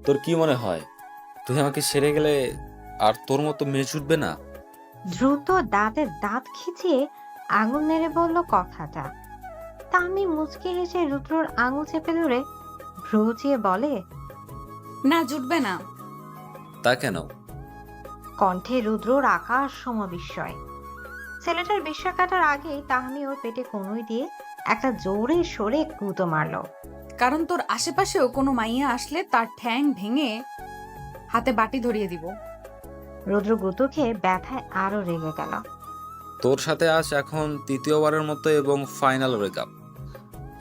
তোর কি মনে হয় তুই আমাকে সেরে গেলে আর তোর মতো মেয়ে জুটবে না? দ্রুত দাঁতে দাঁত খিচিয়ে আঙুল নেড়ে বলল কথাটা। তাহমি মুচকি হেসে রুদ্রর আঙুল চেপে ধরে ভ্রু উঁচিয়ে বলে, না, জুটবে না। তা কেন? কণ্ঠে রুদ্রর আকাশ সম বিস্ময়। ছেলেটার বিস্ময় কাটার আগেই তাহমি ওর পেটে কনুই দিয়ে একটা জোরে সরে গুঁতো মারল। কারণ তোর আশেপাশেও কোনো মাইয়া আসলে তার ঠ্যাং ভেঙে হাতে বাটি ধরিয়ে দিব। রুদ্র গুঁতো খেয়ে ব্যথায় আরো রেগে গেল। তোর সাথে আজ এখন তৃতীয়বারের মতো এবং ফাইনাল ব্রেকআপ।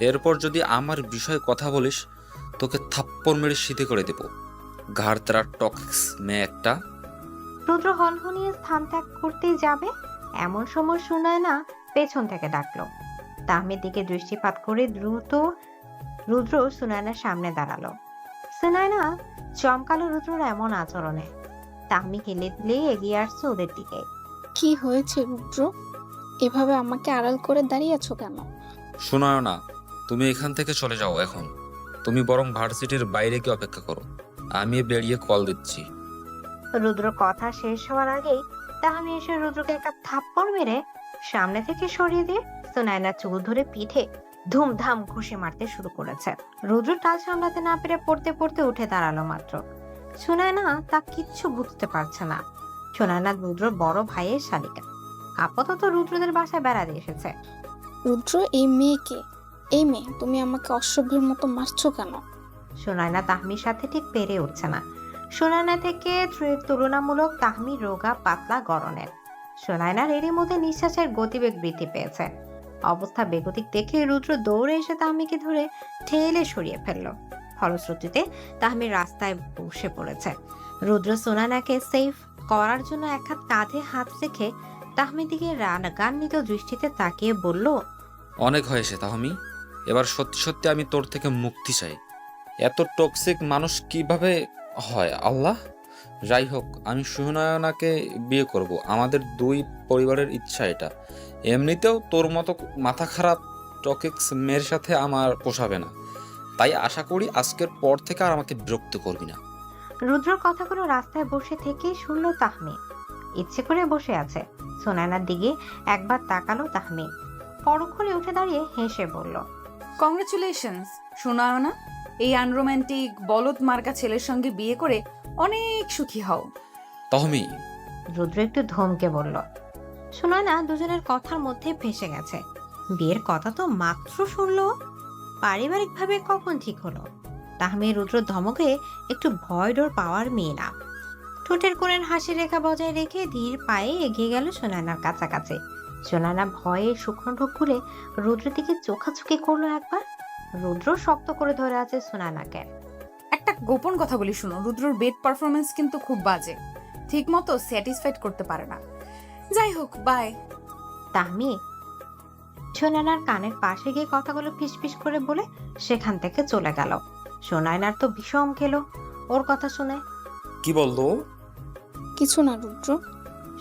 এরপর যদি আমার বিষয়ে কথা বলিস তোকে থাপ্পড় মেরে সিধে করে দেব। ঘাড় তারা টক্স মেয়ে একটা। রুদ্র হনহনিয়ে স্থান ত্যাগ করতেই যাবে এমন সময় সুনয়না পেছন থেকে ডাকলো। তাহমির দিকে দৃষ্টিপাত করে রুদ্র সুনয়নার সামনে দাঁড়ালো। সুনয়না চমকালো রুদ্রর এমন আচরণে। তাহমি হেলে দিলে এগিয়ে আসছে ওদের দিকে। কি হয়েছে রুদ্র? এভাবে আমাকে আড়াল করে দাঁড়িয়ে আছো কেন? শোনায় না, তুমি এখান থেকে চলে যাও এখন। তুমি বরং ভার্সিটির বাইরে গিয়ে অপেক্ষা করো, আমি বেরিয়ে কল দিচ্ছি। রুদ্র কথা শেষ হওয়ার আগেই তাহমি এসে রুদ্রকে একটা থাপ্পড় মেরে সামনে থেকে সরিয়ে দিয়ে সুনায়নার চুল ধরে পিঠে ধুমধাম ঘুষি মারতে শুরু করেছে। রুদ্র টাল সামলাতে না পেরে পড়তে পড়তে উঠে দাঁড়ালো মাত্র। সুনায়না তা কিচ্ছু বুঝতে পারছে না। সুনায়না রুদ্র বড় ভাইয়ের শালিকা, আপাতত রুদ্রদের বাসায় বেড়াতে এসেছে। রুদ্র, এই মেয়েকে, এই মেয়ে, তুমি আমাকে অসভ্যের মতো মারছো কেন? সুনায়না তাহমির সাথে ঠিক পেরে উঠছে না। সুনায়না থেকে তুলনামূলক তাহমি রোগা পাতলা গড়নের। সুনায়নার এরই মধ্যে নিঃশ্বাসের গতিবেগ বৃদ্ধি পেয়েছে। অবস্থা বেগতিক দেখে রুদ্র দৌড়ে এসে তাহমিকে ধরে ঠেলে সরিয়ে ফেলল। ফলশ্রুতিতে তাহমি রাস্তায় বসে পড়েছে। রুদ্র সুনায়নাকে সেফ করার জন্য এক হাত কাঁধে হাত রেখে তাহমির দিকে রাগান্বিত দৃষ্টিতে তাকিয়ে বলল, অনেক হয়েছে তাহমি, এবার সত্যি সত্যি আমি তোর থেকে মুক্তি চাই। এত টক্সিক মানুষ কিভাবে হয় আল্লাহ। যাই হোক, আমি সুনয়নাকে বিয়ে করব, আমাদের দুই পরিবারের ইচ্ছা এটা। এমনিতেও তোর মতো মাথা খারাপ টক্সিক মেয়ের সাথে আমার পোষাবে না, তাই আশা করি আজকের পর থেকে আর আমাকে বিরক্ত করবি না। রুদ্রর কথাগুলো রাস্তায় বসে থেকেই শুনল তাহমি। ইচ্ছে করে বসে আছে। সুনায়নার দিকে একবার তাকালো তাহমি, পরক্ষণে উঠে দাঁড়িয়ে হেসে বলল, কংগ্রেচুলেশনস শোনাও না, এই আনরোম্যান্টিক বলদ মার্কা ছেলের সঙ্গে বিয়ে করে অনেক সুখী হও। তাহমি, রুদ্র একটু ধমকে বলল। সুনয়না দুজনের কথার মধ্যে ফেঁসে গেছে। বিয়ের কথা তো মাত্র শুনলো, পারিবারিকভাবে কখন ঠিক হলো? তাহমি রুদ্র ধমকে একটু ভয় ডর পাওয়ার মেয়ে না। ঠোঁটের কোণের হাসি রেখা বজায় রেখে ধীর পায়ে এগিয়ে গেল সুনয়নার কাছাকাছি। সুনয়না ভয়ে শুকনো ঢোক খুলে রুদ্রের দিকে চোখাচোখি করলো একবার। রুদ্র শক্ত করে ধরে আছে সুনয়নাকে। একটা গোপন কথা বলি শুনো, রুদ্রর বেড পারফরমেন্স কিন্তু খুব বাজে, ঠিক মতো স্যাটিসফাইড করতে পারে না। যাই হোক, বাই। তাহমি সুনয়নার কানের পাশে গিয়ে কথাগুলো ফিসফিস করে বলে সেখান থেকে চলে গেল। সুনয়নার তো বিষম খেলো ওর কথা শুনে। কি বললো? কিছু না রুদ্র।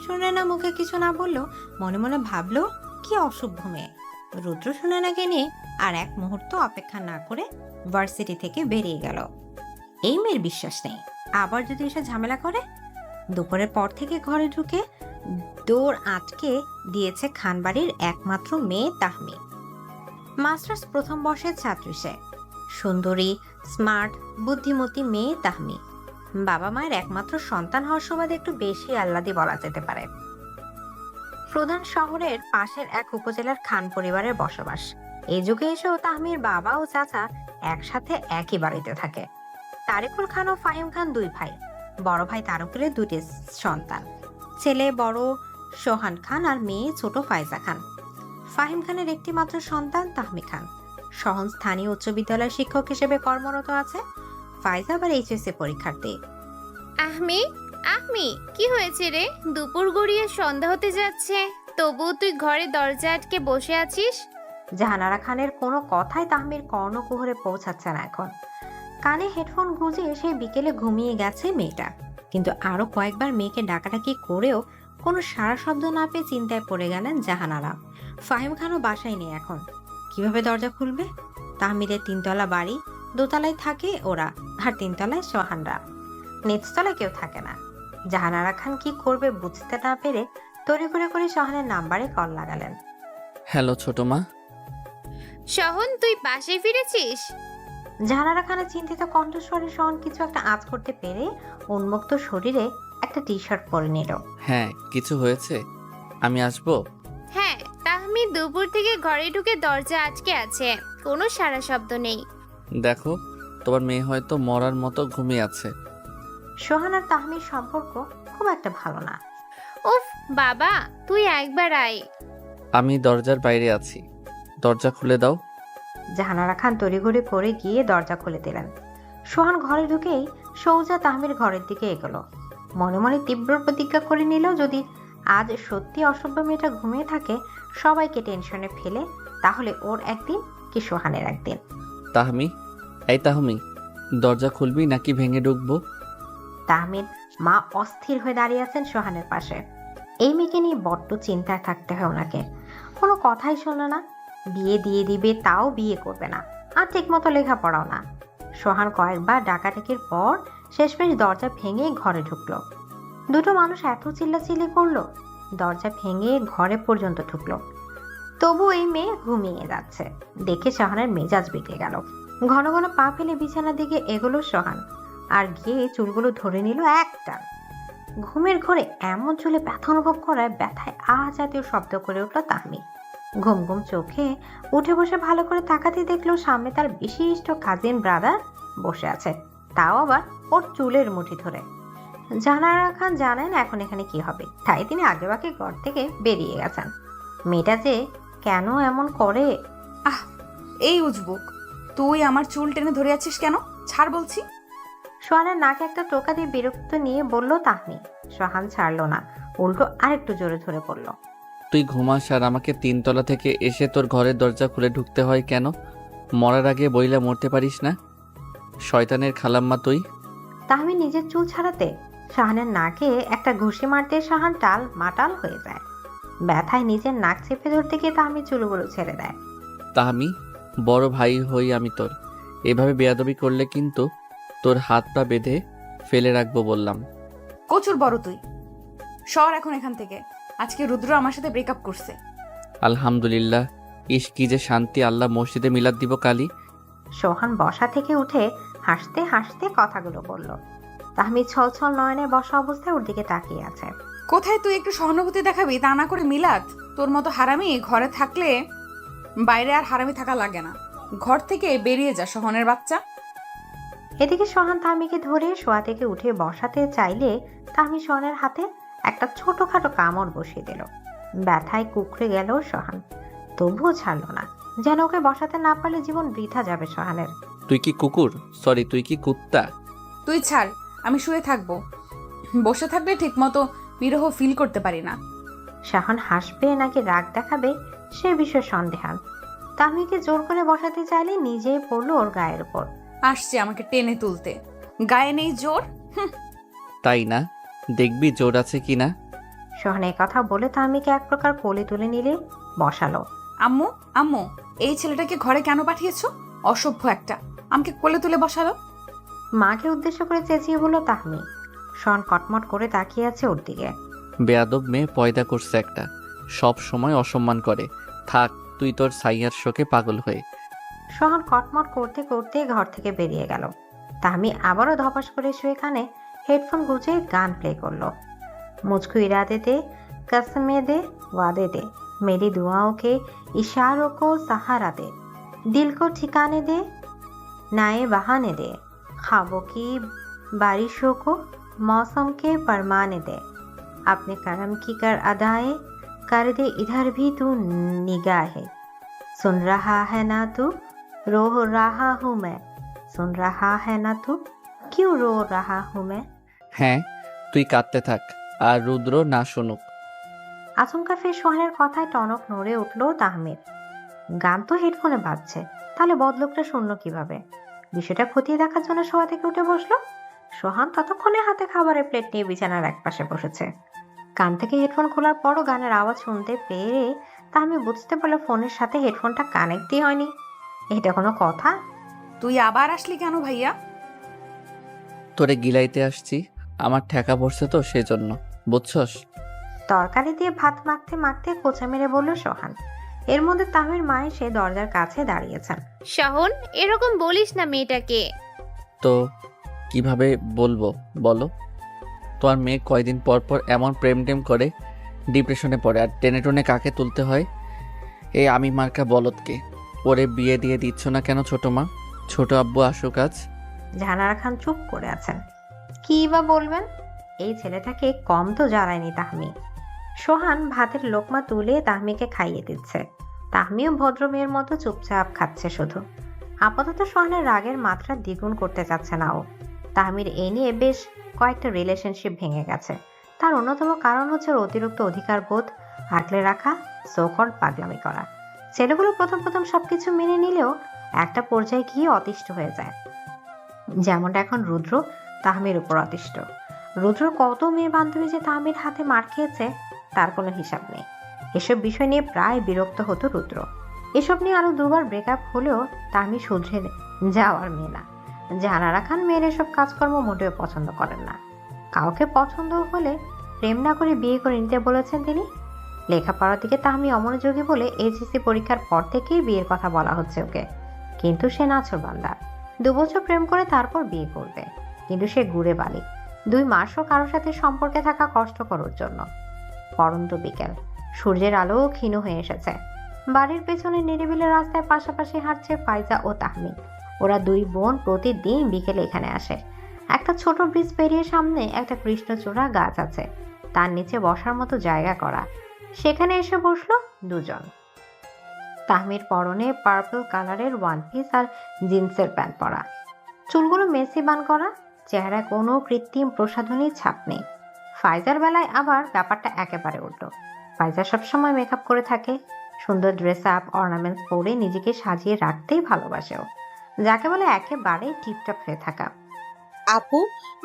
সুনয়না মুখে কিছু না বললো, মনে মনে ভাবলো কি অসভ্য মেয়ে। রুদ্র সুনয়নাকে নিয়ে আর এক মুহূর্ত অপেক্ষা না করে ভার্সিটি থেকে বেরিয়ে গেল। এই মেয়ের বিশ্বাস নেই, আবার যদি এসে ঝামেলা করে। দুপুরের পর থেকে ঘরে ঢুকে দৌড় আটকে দিয়েছে খানবাড়ির একমাত্র মেয়ে তাহমি। মাস্টার্স প্রথম বর্ষের ছাত্রী সে। সুন্দরী, স্মার্ট, বুদ্ধিমতী মেয়ে তাহমি। বাবা মায়ের একমাত্র সন্তান হওয়ার সুবাদে একটু বেশি আহ্লাদী বলা যেতে পারে। প্রধান শহরের পাশের এক উপজেলার খান পরিবারের বসবাস। এই যুগে এসেও তাহমির বাবা ও চাচা একসাথে একই বাড়িতে থাকে। তারিকুল খান ও ফাহিম খান দুই ভাই। বড় ভাই তারকুলের দুটি সন্তান, ছেলে বড় সোহান খান আর মেয়ে ছোট ফাইজা খান। ফাহিম খানের একটি মাত্র সন্তান তাহমি খান সহজ স্থানীয় উচ্চ বিদ্যালয়ের শিক্ষক হিসেবে কর্মরত আছে। ফাইজা আবার এইচএসসি পরীক্ষার্থী। আহমি, আহমি, কি হয়েছে রে? দুপুর গড়িয়ে সন্ধ্যা হতে যাচ্ছে, তবুও তুই ঘরে দরজা আটকে বসে আছিস? জাহানারা খানের কোনো কথাই তাহমির কর্ণকুহরে পৌঁছাচ্ছে না এখন। কানে হেডফোন গুঁজে সেই বিকেলে ঘুমিয়ে গেছে মেয়েটা, কিন্তু আরো কয়েকবার মেয়েকে ডাকাডাকি করেও কোনো সাড়া শব্দ না পেয়ে চিন্তায় পড়ে গেলেন জাহানারা। ফাহিম খানও বাসায় নেই এখন, কিভাবে দরজা খুলবে? তাহমিদের তিনতলা বাড়ি, দোতলায় থাকে ওরা, আর তিনতলায় সোহানরা। নিচতলায় কেউ থাকে না। জাহানারা খান কি করবে বুঝতে না পেরে তড়ি করে সোহানের নাম্বারে কল লাগালেন। হ্যালো ছোট মা। সহন, তুই বাসায় ফিরেছিস? জাহানারা খানের চিন্তিত কণ্ঠস্বরে সোহান কিছু একটা আঁচ করতে পেরে উন্মুক্ত শরীরে একটা টি শার্ট পরে নিল। হ্যাঁ, কিছু হয়েছে? আমি আসবো? হ্যাঁ, তাহমি দুপুর থেকে ঘরে ঢুকে দরজা আটকে আছে, কোনো সারা শব্দ নেই। দেখো, তোমার মেয়ে হয়তো মরার মতো ঘুমিয়ে আছে। সোহান আর তাহমির সম্পর্ক খুব একটা ভালো না। উফ বাবা, তুই একবার আয়। আমি দরজার বাইরে আছি, দরজা খুলে দাও। জাহানারা খান তড়িঘড়ি করে গিয়ে দরজা খুলে দিলেন। সোহান ঘরে ঢুকেই সৌজা তাহমির ঘরের দিকে এগোলো। মনে মনে তীব্র প্রতিজ্ঞা করে নিল, যদি আজ সত্যি অসভ্য মেয়েটা ঘুমিয়ে থাকে সবাইকে টেনশনে ফেলে, তাহলে ওর একদিন কি সোহানের একদিন। তাহমি, এই তাহমি, দরজা খুলবি নাকি ভেঙে ঢুকবো? তাহমির মা অস্থির হয়ে দাঁড়িয়ে আছেন সোহানের পাশে। এই মেয়েকে নিয়ে বড্ড চিন্তায় থাকতে হয় ওনাকে। কোনো কথাই শোনে না, বিয়ে দিয়ে দিবে তাও বিয়ে করবে না, আর ঠিক মতো লেখাপড়াও না। সোহান কয়েকবার ডাকাডাকির পর শেষমেশ দরজা ভেঙে ঘরে ঢুকলো। দুটো মানুষ এত চিল্লাচিল্লি করলো, দরজা ভেঙে ঘরে পর্যন্ত ঢুকলো। তবু এই মেয়ে ঘুমিয়ে যাচ্ছে দেখে সোহানের মেজাজ বিগড়ে গেল। ঘন ঘন পা ফেলে বিছানার দিকে এগোলো সোহান, আর গিয়ে চুলগুলো ধরে নিল একটা। ঘুমের ঘরে এমন চুলে ব্যথা অনুভব করায় ব্যথায় জাতীয় শব্দ করে উঠল তাহমি। ঘুম ঘুম চোখে উঠে বসে ভালো করে তাকাতে দেখলো সামনে তার বিশিষ্ট কাজিন ব্রাদার বসে আছে, তাও আবার ওর চুলের মুঠি ধরে। জাহানারা খান জানেন এখন এখানে কি হবে, তাই তিনি আগেভাগে ঘর থেকে বেরিয়ে গেছেন। মেয়েটা যে কেন এমন করে। এই উজবুক, তুই আমার চুল টেনে ধরে আছিস কেন? ছাড় বলছি। সোহানের নাকে একটা টোকা দিয়ে বিরক্ত নিয়ে বলল তাহমি। সোহান ছাড়লো না, উল্টো আরেকটু জোরে ধরে পড়ল। তুই ঘুমাস আর আমাকে 3 তলা থেকে এসে তোর ঘরের দরজা খুলে ঢুকতে হয় কেন? মরার আগে বইলা মরতে পারিস না? শয়তানের খালাম্মা তুই। তাহমি নিজের চুল ছাড়াতে শাহানের নাকে একটা ঘুষি মারতে শাহান টাল মাটাল হয়ে যায়। ব্যথায় নিজের নাক চেপে ধরতে গিয়ে তাহমি চুলগুলো ছেড়ে দেয়। তাহমি, বড় ভাই হই আমি তোর, এভাবে বেয়াদবি করলে কিন্তু তোর হাত পা বেঁধে ফেলে রাখবো বললাম। কচুর বড় তুই, সর এখন এখান থেকে। আজকে রুদ্র আমার সাথে ব্রেকআপ করছে। আলহামদুলিল্লাহ, ইস কি যে শান্তি, আল্লাহ মসজিদে মিলাদ দিব কালি। সোহান বসা থেকে উঠে হাসতে হাসতে কথাগুলো বলল। তাহমি ছল নয়নে বসা অবস্থায় ওর দিকে তাকিয়ে আছে। কোথায় তুই একটু সহানুভূতি দেখাবি, তা না করে মিলাদ। তোর মতো হারামি ঘরে থাকলে বাইরে আর হারামি থাকা লাগে না। ঘর থেকে বেরিয়ে যা সহনের বাচ্চা। এদিকে সোহান তাহমিকে ধরে শোয়া থেকে উঠে বসাতে চাইলে তাহমি সোহানের হাতে একটা ছোটখাটো কামড় বসিয়ে দিল। ব্যথায় কুকড়ে গেল সোহান, তবুও ছাড়লো না, যেন ওকে বসাতে না পারলে জীবন বৃথা যাবে সোহানের। তুই কি কুকুর? সরি, তুই কি কুত্তা? তুই ছাড়, আমি শুয়ে থাকবো। বসে থাকলে ঠিক মতো বিরহ ফিল করতে পারি না। সোহান হাসবে নাকি রাগ দেখাবে সে বিষয়ে সন্দেহান। তাহমিকে জোর করে বসাতে চাইলে নিজেই পড়লো ওর গায়ের উপর। আসছে আমাকে টেনে তুলতে, গায়ে নেই জোর। তাই না? দেখবি জোর আছে কিনা। সোহান এই কথা বলে তাহমিকে এক প্রকার কোলে তুলে নিলে বসালো। আম্মু, আম্মু, এই ছেলেটাকে ঘরে কেন পাঠিয়েছো? অসভ্য একটা, আমাকে কোলে তুলে বসালো। মাকে উদ্দেশ্য করে চেঁচিয়ে বলল তাহমি। সোহান কটমট করে তাকিয়ে আছে ওর দিকে। বেয়াদব মেয়ে পয়দা করছে একটা, সব সময় অসম্মান করে। থাক তুই তোর সাইয়ার শোকে পাগল হয়ে। সোহান কটমট করতে করতে ঘর থেকে বেরিয়ে গেল। তাহমি আবারও ধপাস করে শুয়ে কানে হেডফোন গুঁজে গান প্লে করলো। मुझको इरादे दे, कसमें दे, वादे दे, मेरी दुआओं के इशारों को सहारा दे, दिल को ठिकाने दे, नए बहाने दे, ख्वाबों की बारिशों को मौसम के परमाने दे, अपने करम की कर अदाए कर दे, इधर भी तू निगाहे, सुन रहा है ना तू, रो रहा हूँ मैं, सुन रहा है ना तू, क्यों रो रहा हूँ मैं। হ্যাঁ, তুই কাঁদতে থাক আর রুদ্র না শুনুক। আচমকা ফের সোহানের কথায় টনক নড়ে উঠলো তাহমির। গান তো হেডফোনে বাজছে, তাহলে বদলোকটা শুনলো কিভাবে? বিষয়টা খতিয়ে দেখার জন্য শোয়া থেকে উঠে বসলো। সোহান ততক্ষণে হাতে খাবারের প্লেট নিয়ে বিছানার একপাশে বসেছে। কান থেকে হেডফোন খোলার পরও গানের আওয়াজ শুনতে পেরে তাহমি বুঝতে পারলো ফোনের সাথে হেডফোনটা কানেক্টই হয়নি। এটা কোনো কথা? তুই আবার আসলি কেন ভাইয়া? তোরে গিলাইতে আসছি, আমার ঠেকা পড়ছে তো সেজন্য, বুঝছস? তরকারি দিয়ে ভাত মাখতে মাখতে কোচা মেরে বলল সোহান। এর মধ্যে তাহমির মা এসে দরজার কাছে দাঁড়িয়েছেন। শাহন, এরকম বলিস না মেয়েটাকে। তো কিভাবে বলবো বলো? তোমার মেয়ে কয়দিন পর পর এমন প্রেম টেম করে ডিপ্রেশনে পড়ে, আর টেনে টনে কাকে তুলতে হয়? এই আমি মার্কা বলদকে। ওরে বিয়ে দিয়ে দিচ্ছ না কেন ছোট মা? ছোট আব্বু আসুক আজ। জাহানারা খান চুপ করে আছেন। কি বা বলবেন? এই ছেলেটাকে কম তো জ্বালায়নি তাহমি। সোহান ভাতের লোকমা তুলে তাহমিকে খাইয়ে দিচ্ছে। তাহমিও ভদ্র মেয়ের মতো চুপচাপ খাচ্ছে শুধু। আপাতত সোহানের রাগের মাত্রা দ্বিগুণ করতে চাচ্ছে না ও। তাহমির এই নিয়ে বেশ কয়েকটা রিলেশনশিপ ভেঙে গেছে। তার অন্যতম কারণ হচ্ছে ওর অতিরিক্ত অধিকার বোধ, আগলে রাখা, সোকল পাগলামি করা। ছেলেগুলো প্রথম প্রথম সবকিছু মেনে নিলেও একটা পর্যায়ে গিয়ে অতিষ্ঠ হয়ে যায়। যেমনটা এখন রুদ্র তাহমির উপর অতিষ্ঠ। রুদ্র কত মেয়ে বান্ধবী যে তাহমির হাতে মার খেয়েছে তার কোনো হিসাব নেই। এসব বিষয় নিয়ে প্রায় বিরক্ত হতো রুদ্র। এসব নিয়ে আরো দুবার ব্রেকআপ হলেও তাহমি শুধরে যাওয়ার মেয়ে না। জাহানারা খান মেয়ের এসব কাজকর্ম মোটেও পছন্দ করেন না। কাউকে পছন্দ হলে প্রেম না করে বিয়ে করে নিতে বলেছেন তিনি। লেখাপড়ার দিকে তাহমি অমনোযোগী বলে এইচএসসি পরীক্ষার পর থেকেই বিয়ের কথা বলা হচ্ছে ওকে। কিন্তু সে নাছোড়বান্দা। 2 বছর প্রেম করে তারপর বিয়ে করবে, কিন্তু সে ঘুরে বালি। 2 মাসও কারোর সাথে সম্পর্কে থাকা কষ্টকর ওর জন্য। পরন্ত বিকেল, সূর্যের আলো ক্ষীণ হয়ে এসেছে। বাড়ির পেছনে নিরিবিলি রাস্তায় পাশাপাশি হাঁটছে ফাইজা ও তাহমি। ওরা 2 বোন প্রতিদিন বিকেলে এখানে আসে। একটা ছোট ব্রিজ পেরিয়ে সামনে একটা কৃষ্ণচূড়া গাছ আছে, তার নিচে বসার মতো জায়গা করা। সেখানে এসে বসলো দুজন। তাহমির পরনে পার্পল কালারের ওয়ান পিস আর জিন্সের প্যান্ট পরা, চুলগুলো মেসি বান করা, চেহারায় কোনো কৃত্রিম প্রসাধনীর ছাপ নেই। ফাইজার বেলায় আবার ব্যাপারটা একেবারে উল্টো। ফাইজা সবসময় মেকআপ করে থাকে, সুন্দর ড্রেস আপ অর্নামেন্টস পরে নিজেকে সাজিয়ে রাখতেই ভালোবাসেও, যাকে বলে একেবারে টিপটপ হয়ে থাকা। আপু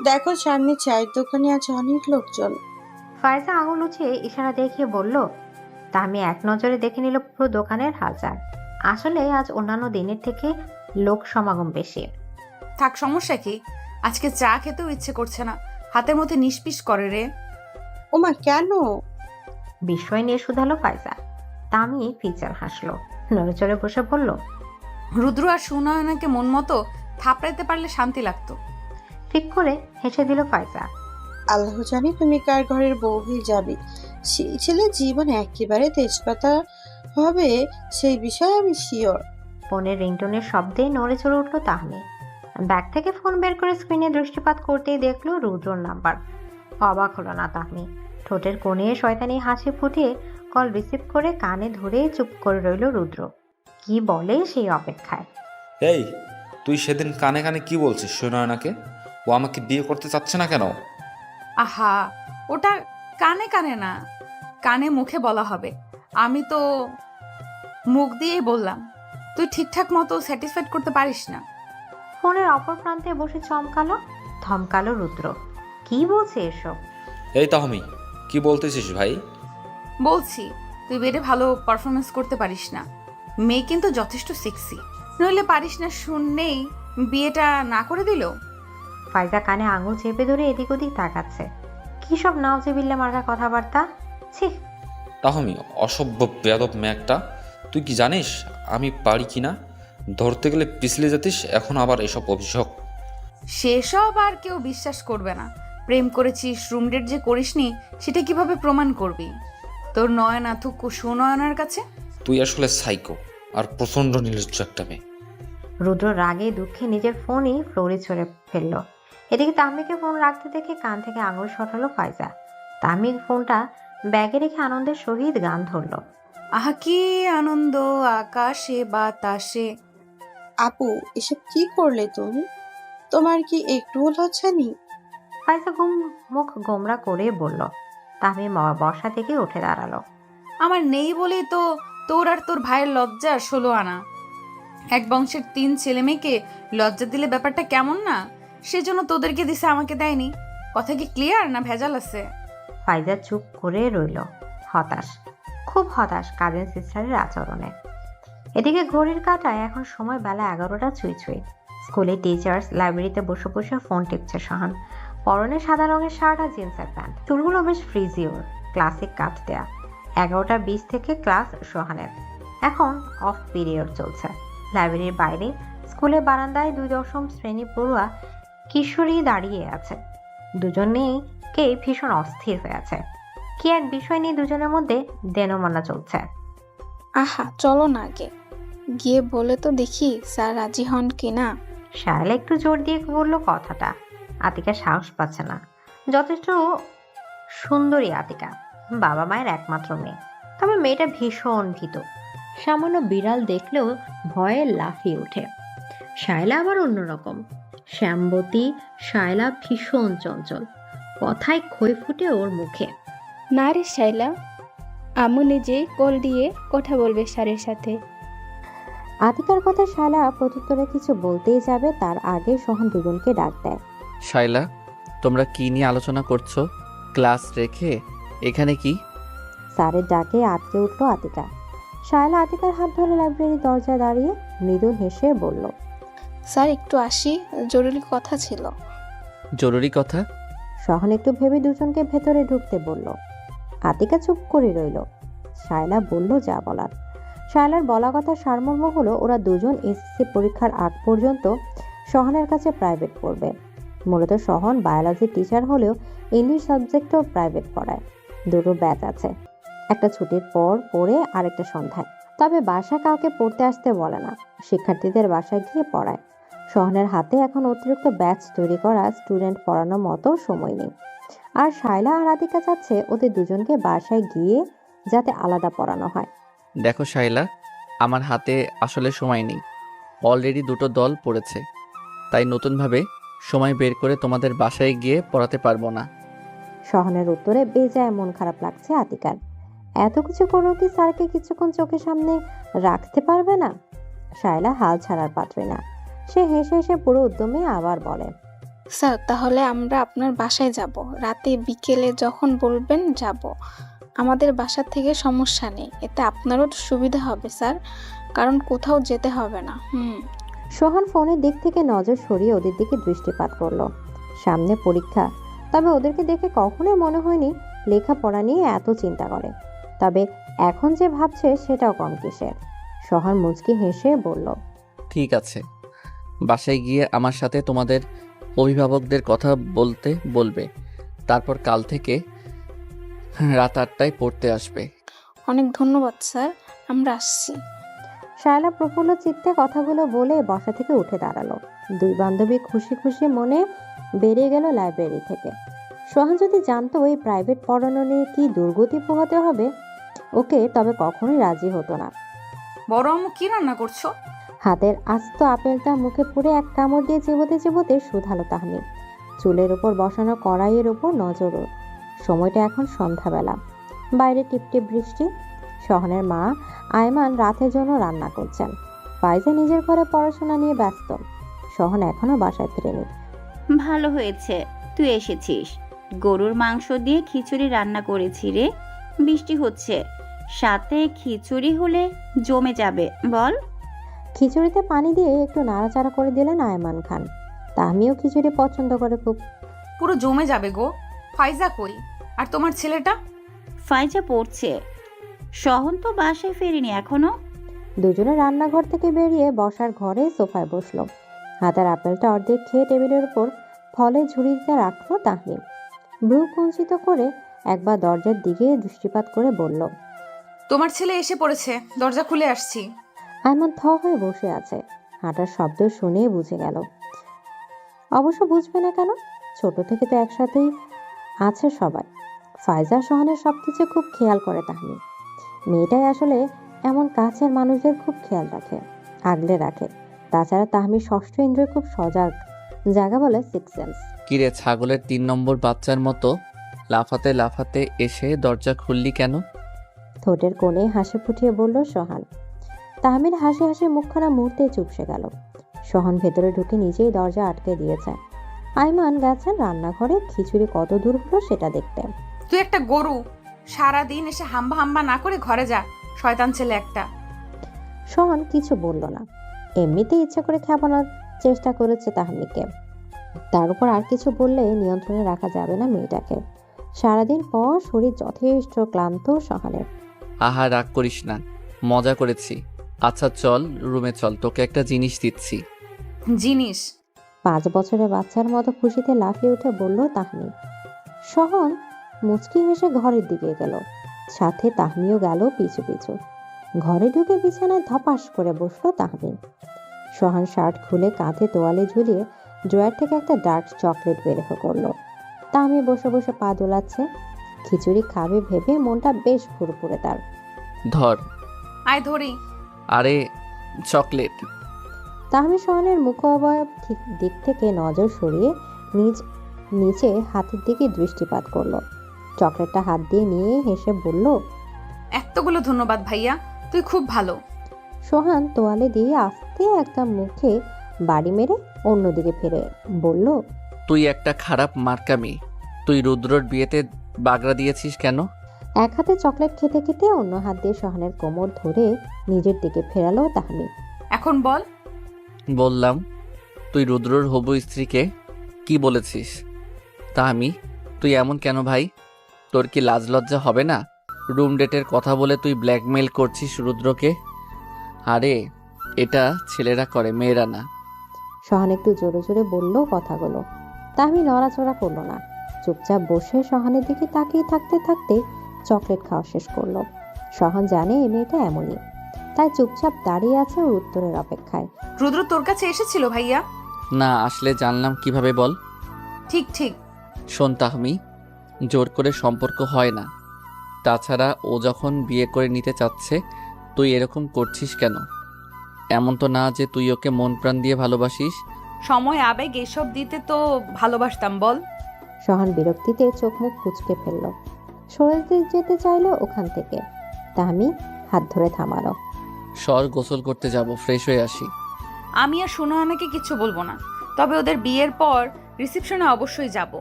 দেখো, সামনে চায়ের দোকানে আছে অনেক লোকজন। ফাইজা আঙুল উঁচিয়ে ইশারা দেখিয়ে বলল। তাহমি এক নজরে দেখে নিল পুরো দোকানের হালচাল। আসলে আজ অন্যান্য দিনের থেকে লোক সমাগম বেশি। থাক, সমস্যা কি? আজকে চা খেতেও ইচ্ছে করছে না, হাতের মধ্যে নিষ্পিস করে রে। ওমা কেন? বিস্ময় নিয়ে শুধালো ফাইজা। তামি ফিচার হাসলো, নড়েচড়ে বসে বলল। রুদ্র আর সুনয়নাকে মন মতো থাপড়াইতে পারলে শান্তি লাগতো। ঠিক করে হেসে দিল ফাইজা। আল্লাহ জানে তুমি কার ঘরের বউ হয়ে যাবে। সেই ছেলে জীবন একেবারে তেজপাতা হবে, সেই বিষয়ে আমি শিওর। ফোনের রিংটোনের শব্দে নড়ে চড়ে উঠলো তাহমি। ব্যাগ থেকে ফোন বের করে স্ক্রিনে দৃষ্টিপাত করতেই দেখলো রুদ্রর নাম্বার। অবাক হলো না তাহমি। ঠোঁটের কোণে শয়তানি হাসি ফুটিয়ে কল রিসিভ করে কানে ধরে চুপ করে রইল রুদ্র। কি বলে সেই অপেক্ষায়। এই, তুই সেদিন কানে কানে কি বলছিস সুনয়নাকে? ও আমাকে বিয়ে করতে চাচ্ছে না কেন? আহা, ওটা কানে কানে না, কানে মুখে বলা হবে। আমি তো মুখ দিয়েই বললাম, তুই ঠিকঠাক মতো স্যাটিসফাইড করতে পারিস না। ফোনের অপর প্রান্তে বসে চমকালো ধমকালো রুদ্র। কি বলছে এসব? এই তাহমি, কি বলতেছিস ভাই? বলছি, তুই বেডে ভালো পারফরমেন্স করতে পারিস না। মেয়ে কিন্তু যথেষ্ট সেক্সি, নইলে পারিস না শুনলেই বিয়েটা না করে দিল। ফাইজা কানে আঙুল চেপে ধরে এদিক ওদিক তাকাচ্ছে। কি সব নাউজুবিল্লাহ মার্কা কথাবার্তা! ছি! তাহমি, অসভ্য বেয়াদব মেয়ে একটা। তুই কি জানিস আমি পারি কিনা? ধরতে গেলে পিছলে যেতিস, এখন আবার এসব অভিযোগ। সেসব আর কেউ বিশ্বাস করবে না। প্রেম করেছিস, রুম ডেট যে করিসনি সেটা কিভাবে প্রমাণ করবি তোর নয়না থুকু সুনয়নার কাছে? তুই আসলে সাইকো আর প্রচণ্ড নির্লজ্জ একটা মেয়ে। রুদ্র রাগে দুঃখে নিজের ফোনই ফ্লোরে ছড়ে ফেলল। এদিকে তাহমিকে ফোন রাখতে দেখে কান থেকে আঙুল সরালো ফাইজা। তাহমি ফোনটা ব্যাগে রেখে আনন্দের সহিত গান ধরলো। আহা কি আনন্দ আকাশে বাতাসে। আপু এসব কি করলে তুমি? তোমার কি একটুও লজ্জা নেই? ফাইজা মুখ গোমরা করে বলল। তাহমি বসা থেকে উঠে দাঁড়ালো। আমার নেই বলেই তো তোর আর তোর ভাইয়ের লজ্জা 16 আনা। এক বংশের 3 ছেলে মেয়েকে লজ্জা দিলে ব্যাপারটা কেমন না? সেজন্য তোদেরকে দিছে, আমাকে দেয়নি। কথা কি ক্লিয়ার না ভেজাল আছে? ফাইজা চুপ করে রইল, হতাশ, খুব হতাশ কাজিন সিস্টারের আচরণে। এদিকে ঘড়ির কাঁটায় এখন সময় বেলা 11টা ছুঁই ছুঁই। স্কুলে টিচার্স, লাইব্রেরিতে বসে বসে ফোন টিপছে সোহান। পরনে সাদা রঙের শার্ট আর জিন্সের প্যান্ট, চুলগুলো বেশ ফ্রিজিওর, ক্লাসিক কাট দেয়া। 11:20 থেকে ক্লাস সোহানের। এখন অফ পিরিয়ড চলছে। লাইব্রেরির বাইরে স্কুলের বারান্দায় 2ম শ্রেণী পড়ুয়া কিশোরী দাঁড়িয়ে আছে। দুজনেই ভীষণ অস্থির হয়ে আছে। কি এক বিষয় নিয়ে দুজনের মধ্যে দেনমনা চলছে। আহা চলো না আগে গিয়ে বলে তো দেখি স্যার রাজি হন কিনা। শায়লা একটু জোর দিয়ে বলল কথাটা। আতিকা সাহস পাচ্ছে না। যথেষ্ট সুন্দরী আতিকা, বাবা মায়ের একমাত্র মেয়ে। তবে মেয়েটা ভীষণ ভীতু, সামান্য বিড়াল দেখলেও ভয়ে লাফিয়ে ওঠে। শায়লা আবার অন্যরকম। শ্যামবতী শায়লা ভীষণ চঞ্চল, কথায় খই ফুটে ওর মুখে। না রে শাইলা, আম্মু নিজেই কল দিয়ে কথা বলবে স্যারের সাথে। আতিকার কথা শায়লা প্রত্যুত্তরে কিছু বলতেই যাবে তার আগে সোহান দুজনকে ডাক দেয়। শাইলা, তোমরা কি নিয়ে আলোচনা করছো? ক্লাস রেখে এখানে কি? স্যারের ডাকে আটকে উঠল আতিকা। শায়লা আতিকার হাত ধরে লাইব্রেরির দরজায় দাঁড়িয়ে মৃদু হেসে বলল, স্যার একটু আসি, জরুরি কথা ছিল। জরুরি কথা? সোহান একটু ভেবে দুজনকে ভেতরে ঢুকতে বলল। আতিকা চুপ করে রইল। শায়লা বলল যা বলার। শায়লার বলা কথা সারমর্ম হলো ওরা দুজন এসএসসি পরীক্ষার আগ পর্যন্ত সোহানের কাছে প্রাইভেট পড়বে। মূলত সোহান বায়োলজি টিচার হলেও ইংলিশ সাবজেক্টও প্রাইভেট পড়ায়। দুটো ব্যাচ আছে, একটা ছুটির পর পড়ে আরেকটা সন্ধ্যায়। তবে বাসায় কাউকে পড়তে আসতে বলে না, শিক্ষার্থীদের বাসায় গিয়ে পড়ায়। সোহানের হাতে এখন অতিরিক্ত ব্যাচ তৈরি করা স্টুডেন্ট পড়ানোর মতো সময় নেই। আর শায়লা আর আতিকা চাচ্ছে ওদের দুজনকে বাসায় গিয়ে যাতে আলাদা পড়ানো হয়। দেখো শাইলা, আমার হাতে আসলে সময় নেই। অলরেডি 2টো দল পড়েছে, তাই নতুনভাবে সময় বের করে তোমাদের বাসায় গিয়ে পড়াতে পারবো না। সোহানের উত্তরে বেজায় মন খারাপ লাগছে আতিকার। এত কিছু করেও কি স্যারকে কিছুক্ষণ চোখের সামনে রাখতে পারবে না? শায়লা হাল ছাড়ার পাত্রী না। সে হেসে হেসে পুরো উদ্যমে আবার বলে, স্যার তাহলে আমরা আপনার বাসায় যাব, রাতে বিকেলে যখন বলবেন যাব। আমাদের বাসা থেকে সমস্যা নেই, এতে আপনারও সুবিধা হবে স্যার, কারণ কোথাও যেতে হবে না। সোহান ফোনের দিক থেকে নজর সরিয়ে ওদের দিকে দৃষ্টিপাত করলো। সামনে পরীক্ষা, তবে ওদেরকে দেখে কখনোই মনে হয়নি লেখাপড়া নিয়ে এত চিন্তা করে। তবে এখন যে ভাবছে সেটাও কম কিসের। সোহান মুচকি হেসে বলল, ঠিক আছে, বাসায় গিয়ে আমার সাথে তোমাদের অভিভাবকদের কথা বলবে। তারপর কাল থেকে রাত 8টায় পড়তে আসবে। অনেক ধন্যবাদ স্যার, আমরা আসছি। শায়লা প্রফুল্ল চিত্তে কথাগুলো বলে বসা থেকে উঠে দাঁড়ালো। দুই বান্ধবী খুশি খুশি মনে বেরিয়ে গেল লাইব্রেরি থেকে। সোহান যদি জানতো এই প্রাইভেট পড়ানো নিয়ে কি দুর্গতি পোহাতে হবে ওকে, তবে কখনোই রাজি হতো না। বড় আম্মু কি রান্না করছো? হাতের আস্ত আপেলটা মুখে পুরে এক কামড় দিয়ে চিবোতে চিবোতে শুধালো তাহমিদ। চুলের উপর বসানো কড়াইয়ের উপর নজর ওর। সময়টা এখন সন্ধ্যাবেলা, বাইরে টিপটিপ বৃষ্টি। সোহানের মা আয়মান রাতের জন্য রান্না করছেন। ফাইজা নিজের ঘরে পড়াশোনা নিয়ে ব্যস্ত। সোহান এখনো বাসায় ফিরেনি। ভালো হয়েছে তুই এসেছিস। গরুর মাংস দিয়ে খিচুড়ি রান্না করেছি রে। বৃষ্টি হচ্ছে, সাথে খিচুড়ি হলে জমে যাবে বল। খিচুড়িতে পানি দিয়ে একটু নাড়াচাড়া করে দিলেন আয়মান খান। তাহমিও খিচুড়ি পছন্দ করে খুব। পুরো জমে যাবে গো। ফাইজা কই? আর তোমার ছেলেটা? ফাইজা পড়ছে। সহন তো বাসায় ফেরেনি এখনো। দুজনে রান্নাঘর থেকে বেরিয়ে বসার ঘরে সোফায় বসলো। হাতের আপেলটা অর্ধেক খেয়ে টেবিলের উপর ফলের ঝুড়িতে রাখলো তাহমিম। ভ্রু কুঞ্চিত করে একবার দরজার দিকে দৃষ্টিপাত করে বলল, তোমার ছেলে এসে পড়েছে, দরজা খুলে আসছি। আয়মান থ হয়ে বসে আছে। হাঁটার শব্দ শুনে বুঝে গেল। অবশ্য বুঝবে না কেন, ছোট থেকে তো একসাথেই আছে সবাই। ফাইজা সোহানের সবকিছু খুব খেয়াল করে তাহমিম। মেয়েটাই আসলে এমন কাছের মানুষদের খুব খেয়াল রাখে, আগলে রাখে। তাছাড়া তাহমির ষষ্ঠ ইন্দ্রিয় খুব সজাগ, জায়গা বলে 6 সেন্স। কিরে ছাগলের 3 নম্বর বাচ্চার মতো লাফাতে লাফাতে এসে দরজা খুললি কেন? ঠোঁটের কোণে হাসি ফুটিয়ে বলল সোহান। তাহমির হাসি হাসি মুখখানা মুহূর্তে চুপসে গেল। সোহান ভেতরে ঢুকে নিজেই দরজা আটকে দিয়েছে। আয়মান গেছেন রান্নাঘরে খিচুড়ি কত দূর হলো সেটা দেখতে। তুই একটা গরু, সারাদিন এসে হাম্বা হাম্বা না করে ঘরে যা, শয়তান ছেলে একটা। সোহান কিছু বলল না। এমনিতেই ইচ্ছে করে খেপানোর চেষ্টা করেছে তাহমিকে। তার উপর আর কিছু বললে নিয়ন্ত্রণে রাখা যাবে না মেয়েটাকে। সারাদিন পর শরীর যথেষ্ট ক্লান্ত সহানের। আহা রাগ করিস না, মজা করেছি। আচ্ছা চল রুমে চল, তোকে একটা জিনিস দিচ্ছি। জিনিস? 5 বছরের বাচ্চার মতো খুশিতে লাফিয়ে উঠে বলল তাহমি। সহন মুচকি হেসে ঘরের দিকে গেল, সাথে তাহমিও গেল পিছু পিছু। ঘরে ঢুকে বিছানায় ধপাস করে বসলো তাহমি। সোহান শার্ট খুলে কাঁধে তোয়ালে ঝুলিয়ে ড্রয়ার থেকে একটা ডার্ক চকলেট বের করলো। তাহমি বসে বসে পা দোলাচ্ছে। খিচুড়ি খাবে ভেবে মনটা বেশ ফুরফুরে তার। ধর। আয় ধরি। আরে চকলেট। তাহমি সোহানের মুখ অবয়ব দিক থেকে নজর সরিয়ে নিচে হাতের দিকে দৃষ্টিপাত করলো। চকলেটটা হাত দিয়ে নিয়ে হেসে বলল, এতগুলো ধন্যবাদ ভাইয়া, তুই খুব ভালো। সোহান তোয়ালে দিয়ে আস্তে একটা মুখে বাড়ি মেরে অন্যদিকে ফিরে বলল, তুই একটা খারাপ মার্কা মেয়ে। তুই রুদ্রর বিয়েতে বাগড়া দিয়েছিস কেন? এক হাতে চকলেট খেতে খেতে অন্য হাত দিয়ে সোহানের কোমর ধরে নিজের দিকে ফেরালো তাহমি। এখন বল। বললাম, তুই রুদ্রর হবু স্ত্রীকে কি বলেছিস? তা আমি, তুই এমন কেন ভাই? তোর কি লাজ লজ্জা হবে না? রুম ডেটের কথা বলে তুই ব্ল্যাকমেল করছিস রুদ্রকে। আরে এটা ছেলেরা করে, মেয়েরা না। সোহান একটু জোরে জোরে বলল কথাগুলো। তাহমি নড়াচড়া করলো না, চুপচাপ বসে সোহানের দিকে তাকিয়ে থাকতে থাকতে চকলেট খাওয়া শেষ করলো। সোহান জানে এই মেয়েটা এমনই, তাই চুপচাপ দাঁড়িয়ে আছে ওর উত্তরের অপেক্ষায়। রুদ্র তোর কাছে এসেছিল ভাইয়া? না আসলে জানলাম কিভাবে বল। ঠিক ঠিক। শোন তাহমি, জোর করে সম্পর্ক হয় না। তাছাড়া ও যখন বিয়ে করে নিতে চাচ্ছে তুই এরকম করছিস কেন? এমন তো না যে তুই ওকে মন প্রাণ দিয়ে ভালোবাসিস। সময় আবেগ এসব দিতে তো ভালোবাসতাম বল। সোহান বিরক্তিতে চোখ মুখ কুঁচকে ফেলল, সরে যেতে চাইলো ওখান থেকে। তাহমি হাত ধরে থামালো। সর, গোসল করতে যাব, ফ্রেশ হয়ে আসি। আমি আর সুনয়নাকে কিছু বলবো না, তবে ওদের বিয়ের পর রিসেপশনে অবশ্যই যাব।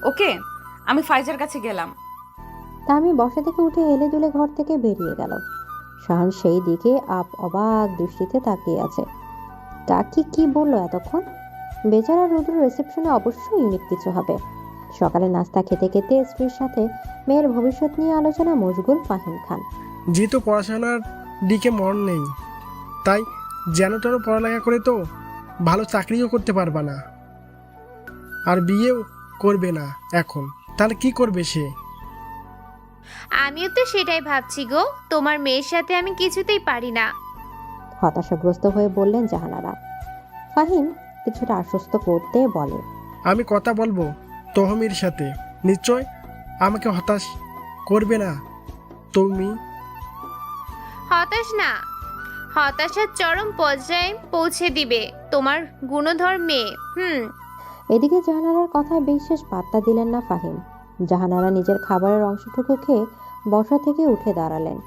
ওকে, আমি ফাইজার কাছে গেলাম। তাহমি বসা থেকে উঠে হেলে দুলে ঘর থেকে বেরিয়ে গেল। সোহান সেই দিকে অবাক দৃষ্টিতে তাকিয়ে আছে। টাকি কি বললো এতক্ষণ? বেচারা রুদ্র রিসেপশনে অবশ্যই ইউনিক কিছু হবে। সকালে নাস্তা খেতে খেতে স্ত্রীর সাথে মেয়ের ভবিষ্যৎ নিয়ে আলোচনা মশগুল ফাহিম খান। যেহেতু পড়াশোনার দিকে মন নেই, তাই যেন তেন পড়ালেখা করে তো ভালো চাকরিও করতে পারবা না, আর বিয়েও করবে না এখন। তাহলে কি করবে সে? আমিও তো সেটাই ভাবছি গো, তোমার মেয়ের সাথে আমি কিছুতেই পারি না। হতাশাগ্রস্ত হয়ে বললেন জাহানারা। ফাহিম কিছুটা আশ্বস্ত করতে বলে, আমি কথা বলবো তহমির সাথে, নিশ্চয় আমাকে হতাশ করবে না তুমি। হতাশ না, হতাশার চরম পর্যায়ে পৌঁছে দিবে তোমার গুণধর মেয়ে। এদিকে জাহানারার কথায় বিশেষ পাত্তা দিলেন না ফাহিম। জাহানারা নিজের খাবারের অংশটুকু খেয়ে বসা থেকে উঠে দাঁড়ালেন।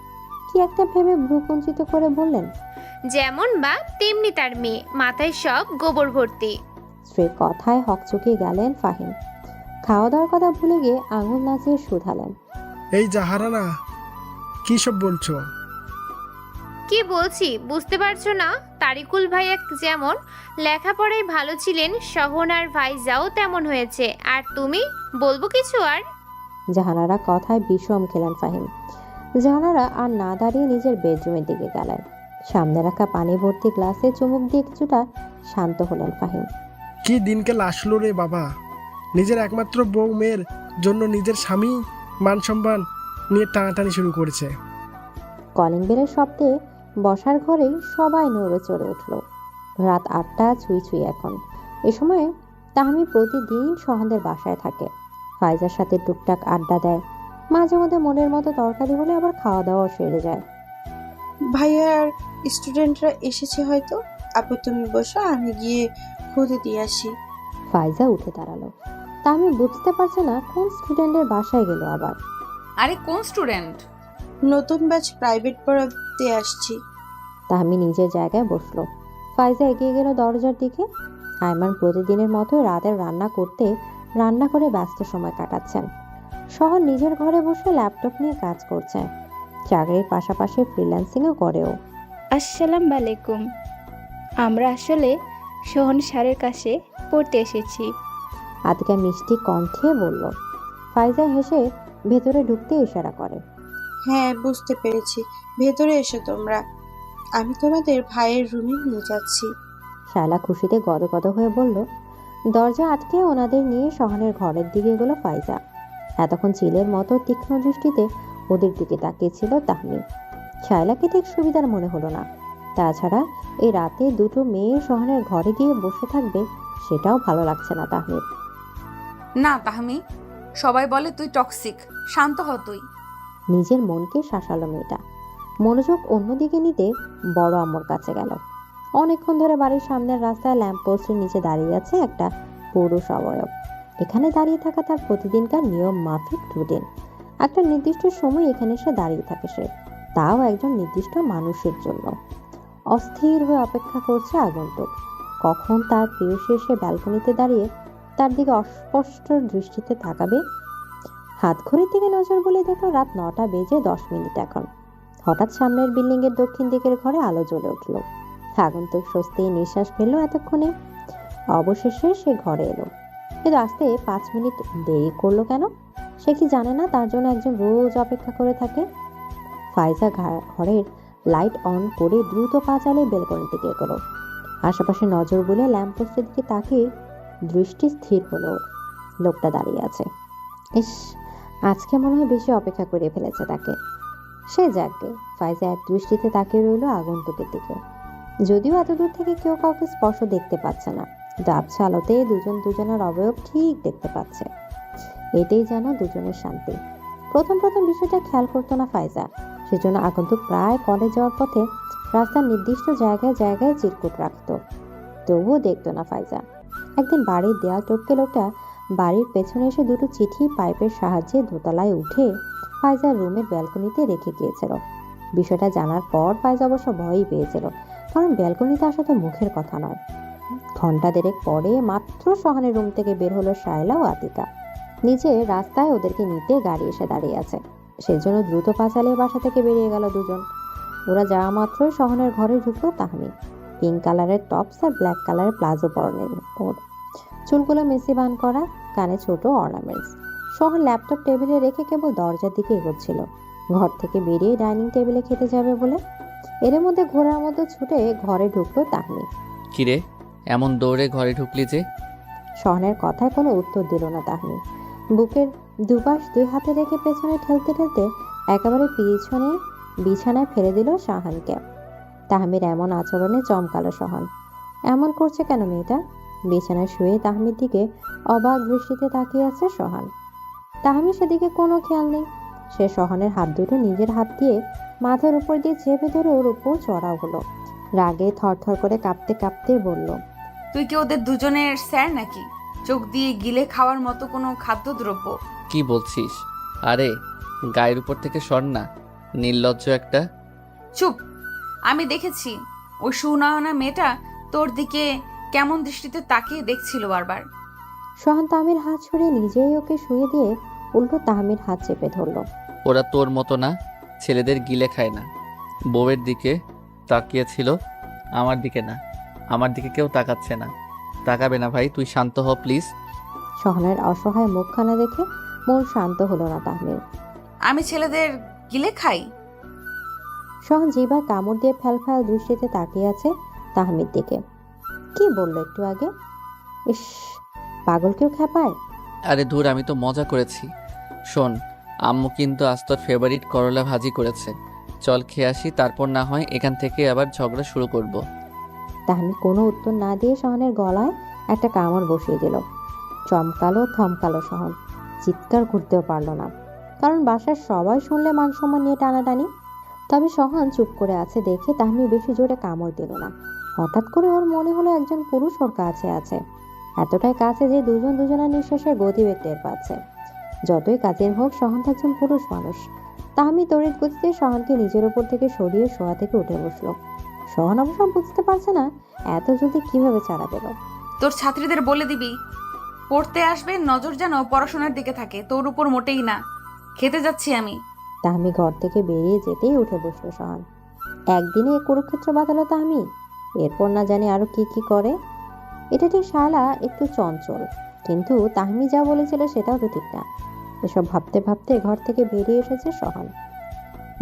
কি একটা ভেবে ভ্রু কুঞ্চিত করে বললেন, যেমন বা তেমনি তার মেয়ে, মাথায় সব গোবর ভর্তি। স্ত্রীর কথায় হকচকিয়ে গেলেন ফাহিম। খাওয়া দাওয়ার কথা ভুলে গিয়ে আঙুল নাচিয়ে শুধালেন, এই জাহারানা, কি সব বলছো? কি বলছি বুঝতে পারছো না? তারিকুল ভাইয়া যেমন লেখাপড়ায় ভালো ছিলেন, সহন আর ভাইজাও তেমন হয়েছে। আর তুমি বলবো কিছু? আর জাহানারা কথায় বিষম খেলেন ফাহিম। জাহানারা আর না দাঁড়িয়ে নিজের বেডরুমের দিকে গেলেন। সামনে রাখা পানি ভর্তি গ্লাসে চুমুক দিয়ে কিছুটা শান্ত হলেন ফাহিম। কি দিনকাল আসলো রে বাবা! নিজের একমাত্র বউ মেয়ের জন্য নিজের স্বামী মান সম্মান নিয়ে টানাটানি শুরু করেছে। কলিং বেলের শব্দে বসার ঘরেই সবাই নড়ে চড়ে উঠল। রাত 8টা ছুঁই ছুঁই এখন। এ সময় তাহমি প্রতিদিন সোহানদের বাসায় থাকে। ফাইজার সাথে টুকটাক আড্ডা দেয়। মাঝে মধ্যে মনের মতো তরকারি হলে আবার খাওয়া দাওয়া সেরে যায়। ভাইয়ার স্টুডেন্টরা এসেছে হয়তো। আপু তুমি বসো, আমি গিয়ে খুঁজে দিয়ে আসি। ফাইজা উঠে দাঁড়ালো। তাহমি বুঝতে পারছে না কোন স্টুডেন্টের বাসায় গেল আবার। আরে কোন স্টুডেন্ট? নতুন ব্যাচ প্রাইভেট পড়াতে আসছি। তাহমি নিজের জায়গায় বসলো। ফাইজা এগিয়ে গেল দরজার দিকে। আয়মান প্রতিদিনের মতো রাতের রান্না করে ব্যস্ত সময় কাটাচ্ছেন। শহর নিজের ঘরে বসে ল্যাপটপ নিয়ে কাজ করছে। চাকরির পাশাপাশি ফ্রিল্যান্সিংও করেও। আসসালামু আলাইকুম। আমরা আসলে সোহন স্যারের কাছে পড়তে এসেছি। আতিকা মিষ্টি কণ্ঠে বলল। ফাইজা হেসে ভেতরে ঢুকতে ইশারা করে। হ্যাঁ, বুঝতে পেরেছি। ভেতরে এসো তোমরা, আমি তোমাদের ভাইয়ের রুমে নিয়ে যাচ্ছি। শায়লা খুশিতে গদগদ হয়ে বলল। দরজা আটকে ওনাদের নিয়ে শহরের ঘরের দিকে এগোলো ফাইজা। এতক্ষণ চিলের মতো তীক্ষ্ণ দৃষ্টিতে ওদের দিকে তাকিয়েছিল তাহমি। শায়লাকে ঠিক সুবিধার মনে হলো না। তাছাড়া এই রাতে দুটো মেয়ে শহরের ঘরে গিয়ে বসে থাকবে সেটাও ভালো লাগছে না তাহমির। না তাহমি, সবাই বলে তুই টক্সিক, শান্ত হ তুই। নিজের মনকে শাসালো মেয়েটা। মনোযোগ অন্যদিকে নিতে বড় আম্মুর কাছে গেল। অনেকক্ষণ ধরে বাড়ির সামনের রাস্তায় ল্যাম্প পোস্টের নিচে দাঁড়িয়ে আছে একটা পুরুষ অবয়ব। এখানে দাঁড়িয়ে থাকা তার প্রতিদিনকার নিয়ম মাফিক রুটিন। একটা নির্দিষ্ট সময় এখানে এসে দাঁড়িয়ে থাকে সে, তাও একজন নির্দিষ্ট মানুষের জন্য। অস্থির হয়ে অপেক্ষা করছে আগন্তুক, কখন তার প্রিয়সী এসে ব্যালকনিতে দাঁড়িয়ে তার দিকে অস্পষ্ট দৃষ্টিতে তাকাবে। হাত ঘড়ির দিকে নজর বলে দেখলো রাত 9টা বেজে 10 মিনিট এখন। হঠাৎ সামনের বিল্ডিং এর দক্ষিণ দিকের ঘরে আলো জ্বলে উঠল। আগন্তুক স্বস্তির নিঃশ্বাস ফেলল এতক্ষণে। অবশেষে সে ঘরে এলো, কিন্তু আসতে 5 মিনিট দেরি করলো কেন? সে কি জানে না তার জন্য একজন রোজ অপেক্ষা করে থাকে? ফাইজা ঘরের লাইট অন করে দ্রুত পা চালিয়ে বেলকনির দিকে এগোলো। আশেপাশে নজর বুলে ল্যাম্পপোস্টের দিকে তাকিয়ে দৃষ্টি স্থির হলো। লোকটা দাঁড়িয়ে আছে। ইস, আজকে মনে হয় বেশি অপেক্ষা করে ফেলেছে তাকে। সে যাকে। ফাইজা এক দৃষ্টিতে তাকিয়ে রইল আগন্তুকের দিকে। যদিও এত দূর থেকে কেউ কাউকে স্পর্শ দেখতে পাচ্ছে না, কিন্তু আবছা আলোতে দুজন দুজনের অবয়ব ঠিক দেখতে পাচ্ছে। এটাই যেন দুজনের শান্তি। প্রথম বিষয়টা খেয়াল করতো না ফাইজা, সেজন্য আগন্তুক প্রায় কলেজ যাওয়ার পথে রাস্তার নির্দিষ্ট জায়গায় জায়গায় চিরকুট রাখতো, তবুও দেখতো না ফাইজা। একদিন বাড়ির দেয়াল টপকে লোকটা বাড়ির পেছনে এসে দুটো চিঠি পাইপের সাহায্যে দোতলায় উঠে ফাইজার রুমের ব্যালকনিতে রেখে গিয়েছিল। বিষয়টা জানার পর ফাইজা অবশ্য ভয়ই পেয়েছিল, কারণ ব্যালকনিতে আসা তো মুখের কথা নয়। ঘন্টা দেড়েক পরে মাত্র শহরের রুম থেকে বের হলো শায়লা ও আতিকা। নিচে রাস্তায় ওদেরকে নিতে গাড়ি এসে দাঁড়িয়ে আছে, সেজন্য দ্রুত পা চালিয়ে বাসা থেকে বেরিয়ে গেল দুজন। ওরা যাওয়া মাত্রই শহরের ঘরে ঢুকলো তাহমি। পিঙ্ক কালারের টপস আর ব্ল্যাক কালারের প্লাজো পরনের ওর, চুলগুলো মেসি বান করা, কানে ছোট অর্নামেন্টস। শহর ল্যাপটপ টেবিলে রেখে কেবল দরজার দিকে এগোচ্ছিল, ঘর থেকে বেরিয়ে ডাইনিং টেবিলে খেতে যাবে বলে। এর মধ্যে ঘোড়ার মতো ছুটে ঘরে ঢুকলো তাহমি। কিরে, এমন দৌড়ে ঘরে ঢুকলি যে? শহরের কথায় কোনো উত্তর দিল না তাহমি। বুকের দুপাশ দুই হাতে রেখে পেছনে ঠেলতে ঠেলতে একেবারে পিছনে বিছানায় ফেলে দিল শাহানকে। তাহমির এমন আচরণে চমকালো শহান। এমন করছে কেন মেয়েটা? বিছানায় শুয়ে তাহমির দিকে অবাক দৃষ্টিতে তাকিয়ে আছে শহান। তাহমির সেদিকে কোনো খেয়াল নেই। সে শহানের হাত দুটো নিজের হাত দিয়ে মাথার উপর দিয়ে চেপে ধরে ওর উপর চড়াও হলো। রাগে থরথর করে কাঁপতে কাঁপতে বলল, তুই কি ওদের দুজনের স্যার নাকি? চোখ দিয়ে গিলে খাওয়ার মতো কোনো খাদ্যদ্রব্য? কি বলছিস? আরে গায়ের উপর থেকে সর না, নির্লজ্জ একটা। চুপ! আমি দেখেছি ওই সুনয়না মেয়েটা তোর দিকে কেমন দৃষ্টিতে তাকিয়ে দেখছিল বারবার। শহান তাহমির হাত ছড়িয়ে নিজেই ওকে শুয়ে দিয়ে উল্টো তাহমির হাত চেপে ধরলো। ওরা তোর মতো না, ছেলেদের গিলে খায় না। বউয়ের দিকে তাকিয়েছিল, আমার দিকে না। আমার দিকে কেউ তাকাচ্ছে না। তাকাবে না ভাই, তুই শান্ত হ প্লিজ। শহনের অসহায় মুখখানা দেখে মন শান্ত হলো না তাহমির। আমি ছেলেদের গিলে খাই? শহন জিভায় কামড় দিয়ে ফ্যালফ্যাল দৃষ্টিতে তাকিয়ে আছে তাহমির দিকে। কি বললো একটু আগে? ইস, পাগল কেউ খেপায়। আরে ধুর, আমি তো মজা করেছি। শোন, আম্মু কিন্তু আজ তোর ফেভারিট করলা ভাজি করেছে। চল খেয়ে আসি, তারপর না হয় এখান থেকে আবার ঝগড়া শুরু করব। তাহমি কোনো উত্তর না দিয়ে শহনের গলায় একটা কামড় বসিয়ে দিল। চমকালো থমকালো শহন, চিৎকার করতেও পারল না, কারণ বাসার সবাই শুনলে মান সম্মান নিয়ে টানাটানি। তবে শহান চুপ করে আছে দেখে তাহমি বেশি জোরে কামড় দিল না। হঠাৎ করে ওর মনে হলো একজন পুরুষ ওর কাছে আছে, এতটাই কাছে যে দুজন দুজনের নিঃশ্বাসের গতিবেগ টের পাচ্ছে। যতই কাছের হোক, শহান তো একজন পুরুষ মানুষ। তাহমি তড়িৎ গতিতে শহানকে নিজের উপর থেকে সরিয়ে শোয়া থেকে উঠে বসলো। শহান অবশ্য বুঝতে পারছে না এত জলদি কিভাবে ছাড়া পেল। তোর ছাত্রীদের বলে দিবি পড়তে আসবে, নজর যেন পড়াশোনার দিকে থাকে, তোর উপর মোটেই না। খেতে যাচ্ছি আমি। তাহমি ঘর থেকে বেরিয়ে যেতেই উঠে বসলো শহান। একদিনে কুরুক্ষেত্র বাঁধালো তাহমি, এরপর না জানি আরো কি কি করে। এটা শালা একটু চঞ্চল, কিন্তু তাহমি যা বলেছিল সেটাও তো ঠিক না। এসব ভাবতে ভাবতে ঘর থেকে বেরিয়ে এসেছে সহান।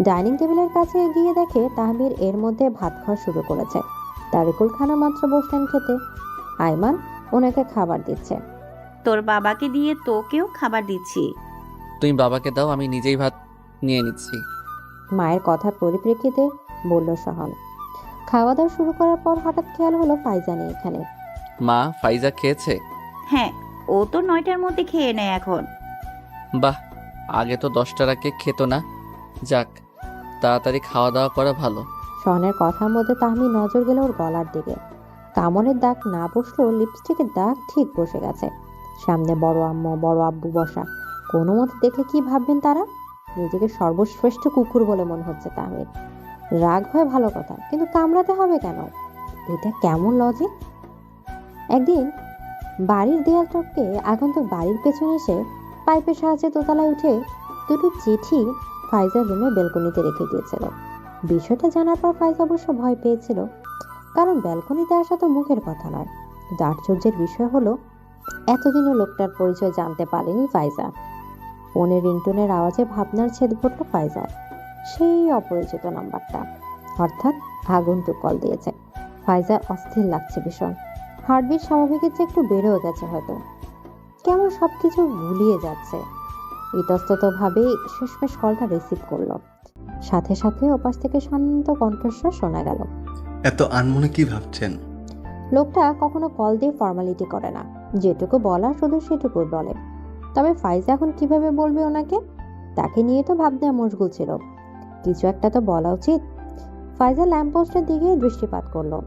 ডাইনিং টেবিলের কাছে গিয়ে দেখে তাহমির এর মধ্যে ভাত খাওয়া শুরু করেছে। তারিকুল খানা মাত্র বসলেন খেতে, আইমান ওনাকে খাবার দিচ্ছে। তোর বাবাকে দিয়ে তোকেও খাবার দিচ্ছি। তুমি বাবাকে দাও, আমি নিজেই ভাত নিয়ে নিচ্ছি। মায়ের কথার পরিপ্রেক্ষিতে বলল সহান। খাওয়া দাওয়া শুরু করার পর হঠাৎ খেয়াল হলো ফাইজা নেই এখানে। মা, ফাইজা খেয়েছে? হ্যাঁ, ও তো 9টার মধ্যে খেয়ে নেয় এখন। বাহ, আগে তো 10টার আগে খেত না। যাক, তাড়াতাড়ি খাওয়া দাওয়া করা ভালো। সহনের কথার মধ্যে তাহমি নজর গেল ওর গলার দিকে। কামড়ের দাগ না বসলেও লিপস্টিকের দাগ ঠিক বসে গেছে। সামনে বড় আম্মু বড় আব্বু বসা, কোনো মতে দেখলে কি ভাববেন তারা? নিজেকে সর্বশ্রেষ্ঠ কুকুর বলে মনে হচ্ছে তাহমির। রাগ হয় ভালো কথা, কিন্তু কামড়াতে হবে কেন? এটা কেমন লজিক? একদিন বাড়ির দেয়াল টপকে আগন্তুক বাড়ির পেছনে এসে পাইপের সাহায্যে দোতলায় উঠে দুটো চিঠি ফাইজার রুমে বেলকনিতে রেখে গিয়েছিল। বিষয়টা জানার পর ফাইজা অবশ্য ভয় পেয়েছিল, কারণ ব্যালকনিতে আসা তো মুখের কথা নয়। কিন্তু আশ্চর্যের বিষয় হলো এতদিনও লোকটার পরিচয় জানতে পারেনি ফাইজা। ফোনের রিংটোনের আওয়াজে ভাবনার ছেদ পড়ল ফাইজার। সেই অপরিচিত নাম্বারটা, অর্থাৎ আগন্তুক কল দিয়েছে। ফাইজার অস্থির লাগছে ভীষণ। হার্টবিট স্বাভাবিকের চেয়ে একটু বেড়েও গেছে হয়তো। কেমন সবকিছু গুলিয়ে যাচ্ছে। ইতস্তত ভাবেই শেষমেশ কলটা রিসিভ করলো। সাথে সাথে ওপাশ থেকে শান্ত কণ্ঠস্বর শোনা গেল। এত আনমনে কি ভাবছেন? লোকটা কখনো কল দিয়ে ফর্মালিটি করে না, যেটুকু বলা শুধু সেটুকুই বলে। তবে ফাইজা এখন কিভাবে বলবে ওনাকে? তাকে নিয়ে তো ভাবনা মশগুল ছিল, কিছু একটা তো বলা উচিত। ফাইজা ল্যাম্পপোস্টের দিকে দৃষ্টিপাত করলো।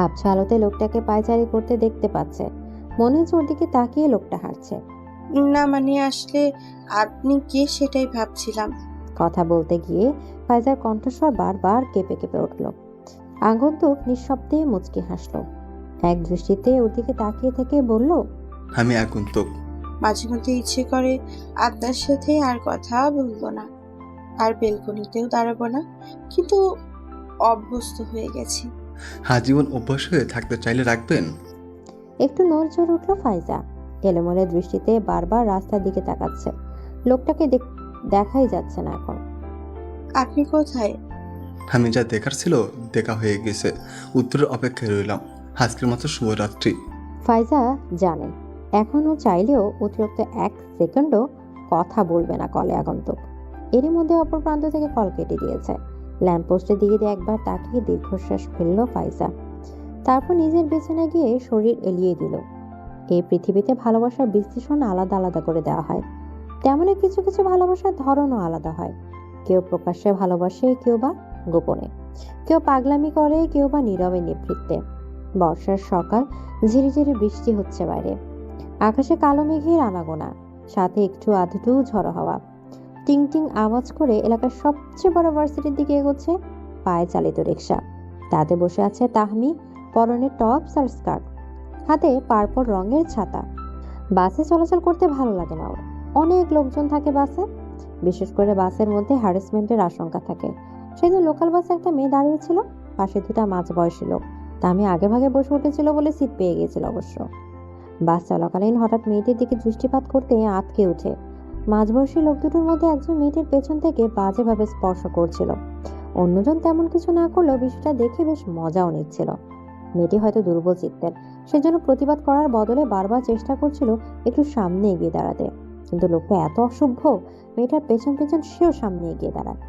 আবছা আলোতে লোকটাকে পায়চারি করতে দেখতে পাচ্ছে। মনে হচ্ছে ওর দিকে তাকিয়ে লোকটা হাঁটছে। না মানে আসলে আপনি কে সেটাই ভাবছিলাম। কথা বলতে গিয়ে ফাইজার কণ্ঠস্বর বারবার কেঁপে কেঁপে উঠল। আগন্তুক নিঃশব্দে মুচকি হাসলো। এক দৃষ্টিতে ওর দিকে তাকিয়ে থেকে বলল, আমি আগন্তুক। মাঝে মধ্যে ইচ্ছে করে আপনার সাথে আর কথা বলবো না, আর বেলকনিতেও দাঁড়াবো না, কিন্তু অভ্যস্ত হয়ে গেছি। আজীবন অভ্যাস হয়ে থাকতে চাইলে রাখবেন। একটু নড়চড় উঠল ফাইজা। এলোমেলো দৃষ্টিতে বারবার রাস্তার দিকে তাকাচ্ছে। লোকটাকে দেখাই যাচ্ছে না এখন। আপনি কোথায়? আমি যা দেখার ছিল দেখা হয়ে গেছে, উত্তরের অপেক্ষায় রইলাম। আজকের মতো শুভরাত্রি। ফাইজা জানে এখনও চাইলেও অতিরিক্ত 1 সেকেন্ডও কথা বলবে না কলে আগন্তুক। এরই মধ্যে অপর প্রান্ত থেকে কল কেটে দিয়েছে। ল্যাম্পপোস্টের দিকে একবার তাকিয়ে দীর্ঘশ্বাস ফেলল ফাইজা। তারপর নিজের বিছানায় গিয়ে শরীর এলিয়ে দিল। এই পৃথিবীতে ভালোবাসার বিশ্লেষণ আলাদা আলাদা করে দেওয়া হয়, তেমনই কিছু কিছু ভালোবাসার ধরনও আলাদা হয়। কেউ প্রকাশ্যে ভালোবাসে, কেউ বা গোপনে, কেউ পাগলামি করে, কেউ বা নীরবে নিভৃতে। বর্ষার সকাল, ঝিরিঝিরি বৃষ্টি হচ্ছে বাইরে। আকাশে কালো মেঘের আনাগোনা, সাথে একটু আধটু ঝড়ো হাওয়া। টিং টিং আওয়াজ করে এলাকার সবচেয়ে বড় ভার্সিটির দিকে এগোচ্ছে পায়ে চালিত রিক্সা। তাতে বসে আছে তাহমি, পরনে টপস আর স্কার্ট, হাতে পার্পল রঙের ছাতা। বাসে চলাচল করতে ভালো লাগে না ওর। অনেক লোকজন থাকে বাসে, বিশেষ করে বাসের মধ্যে হ্যারাসমেন্টের আশঙ্কা থাকে। সেদিন লোকাল বাসে একটা মেয়ে দাঁড়িয়েছিল, পাশে দুটা মাঝবয়সী লোক। তাহমি আগে ভাগে বসে উঠেছিল বলে সিট পেয়ে গিয়েছিল অবশ্য। বাস চলাকালীন হঠাৎ মেয়েটির দিকে দৃষ্টিপাত করতে আঁতকে উঠে। মাঝবয়সী লোক দুটোর মধ্যে একজন মেয়েটির পেছন থেকে বাজেভাবে স্পর্শ করছিল। অন্যজন তেমন কিছু না করলেও বিষয়টা দেখে বেশ মজাও নিচ্ছিল। মেয়েটি হয়তো দুর্বল চিত্তের, সেজন্য প্রতিবাদ করার বদলে বারবার চেষ্টা করছিল একটু সামনে এগিয়ে দাঁড়াতে। কিন্তু লোকটা এত অসভ্য, মেয়েটার পেছন পেছন সেও সামনে এগিয়ে দাঁড়ায়।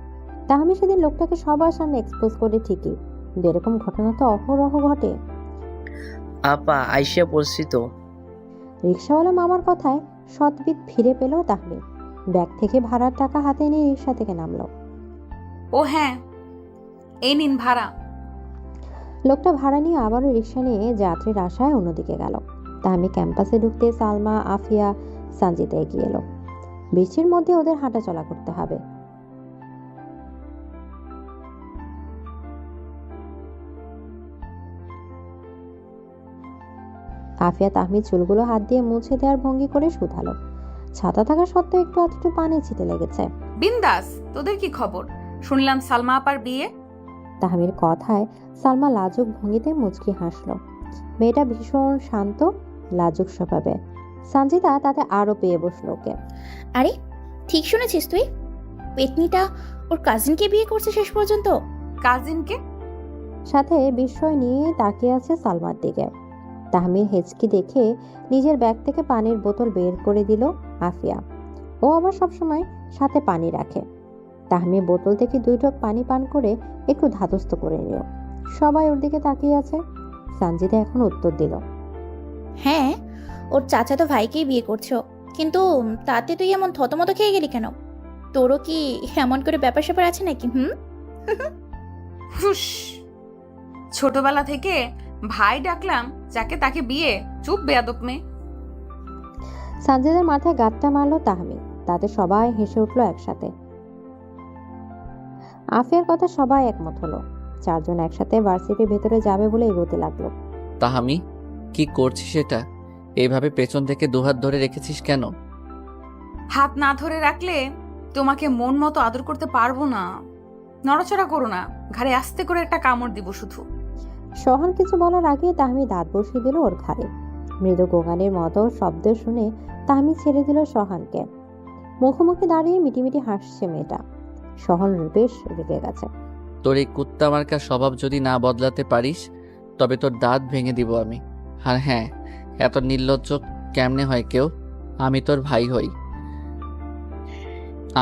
তাহমি সেদিন লোকটাকে সবার সামনে এক্সপোজ করে ঠিকই, কিন্তু এরকম ঘটনা তো অহরহ ঘটে। আপা আইসা পড়ছি তো। রিক্সাওয়ালা মামার কথায় সৎবিদ ফিরে পেল তাহমি। ব্যাগ থেকে ভাড়ার টাকা হাতে নিয়ে রিক্সা থেকে নামলো। ও হ্যাঁ, এই নিন ভাড়া। লোকটা ভাড়া নিয়ে আবারও রিক্সা নিয়ে যাত্রীর আশায় অন্যদিকে গেল। তাহমি ক্যাম্পাসে ঢুকতে সালমা, আফিয়া, সানজিদা এগিয়ে এলো। বৃষ্টির মধ্যে ওদের হাঁটা চলা করতে হবে। আফিয়া তাহমির চুলগুলো হাত দিয়ে মুছে দেওয়ার ভঙ্গি করে শুধালো। ছাতা থাকা সত্ত্বেও একটু আধটু পানি ছিটে লেগেছে। বিন্দাস, তোদের কি খবর? শুনলাম সালমা আপার বিয়ে। তাহমির কথায় সালমা লাজুক ভঙ্গিতে মুচকি হাসলো। মেয়েটা ভীষণ শান্ত, লাজুক স্বভাবে। সঞ্জিতা তাতে আরো পেয়ে বসলো ওকে। আরে ঠিক শুনেছিস তুই? পেতনিটা ওর কাজিনকে বিয়ে করছে শেষ পর্যন্ত। কাজিনকে? সাথে বিস্ময় নিয়ে তাকিয়ে আছে সালমার দিকে। তাহমির হেঁচকি দেখে নিজের ব্যাগ থেকে পানির বোতল বের করে দিল আফিয়া। ও আবার সবসময় সাথে পানি রাখে। তাহমির বোতল থেকে 2 ঢোক পানি পান করে একটু ধাতস্থ করে নিল। সবাই ওর দিকে তাকিয়ে আছে। সঞ্জিতা এখন উত্তর দিল, হ্যাঁ, ওর চাচাতো ভাইকেই বিয়ে করছো, কিন্তু তাতে তুই এমন থতমত খেয়ে গেলি কেন? তোরও কি এমন করে ব্যাপার স্যাপার আছে নাকি? হুস, ছোটবেলা থেকে ভাই ডাকলাম যাকে তাকে বিয়ে। চুপ বেয়াদব মেয়ে। সঞ্জিতার মাথায় গাঁটটা মারলো তাহমি। তাতে সবাই হেসে উঠলো একসাথে। আফিয়ার কথা সবাই একমত হলো। 4 জন একসাথে ভার্সিটির ভেতরে যাবে বলে এগোতে লাগলো। তাহামি, কি করছিস এটা? এইভাবে পেছন থেকে 2 হাত ধরে রেখেছিস কেন? হাত না ধরে রাখলে তোমাকে মন মতো আদর করতে পারবো না। নড়াচড়া করো না, ঘাড়ে আস্তে করে একটা কামড় দিব শুধু। সোহান কিছু বলার আগে তাহমি দাঁত বসিয়ে দিল ওর ঘাড়ে। মৃদু গোগানের মতো শব্দ শুনে তাহমি ছেড়ে দিল সোহানকে। মুখোমুখি দাঁড়িয়ে মিটিমিটি হাসছে মেয়েটা। সোহান বেশ রেগে গেছে। তোর এই কুত্তা মার্কা স্বভাব যদি না বদলাতে পারিস তবে তোর দাঁত ভেঙে দিব আমি। আর হ্যাঁ, এত নির্লজ্জ কেমনে হয় কেউ? আমি তোর ভাই হই,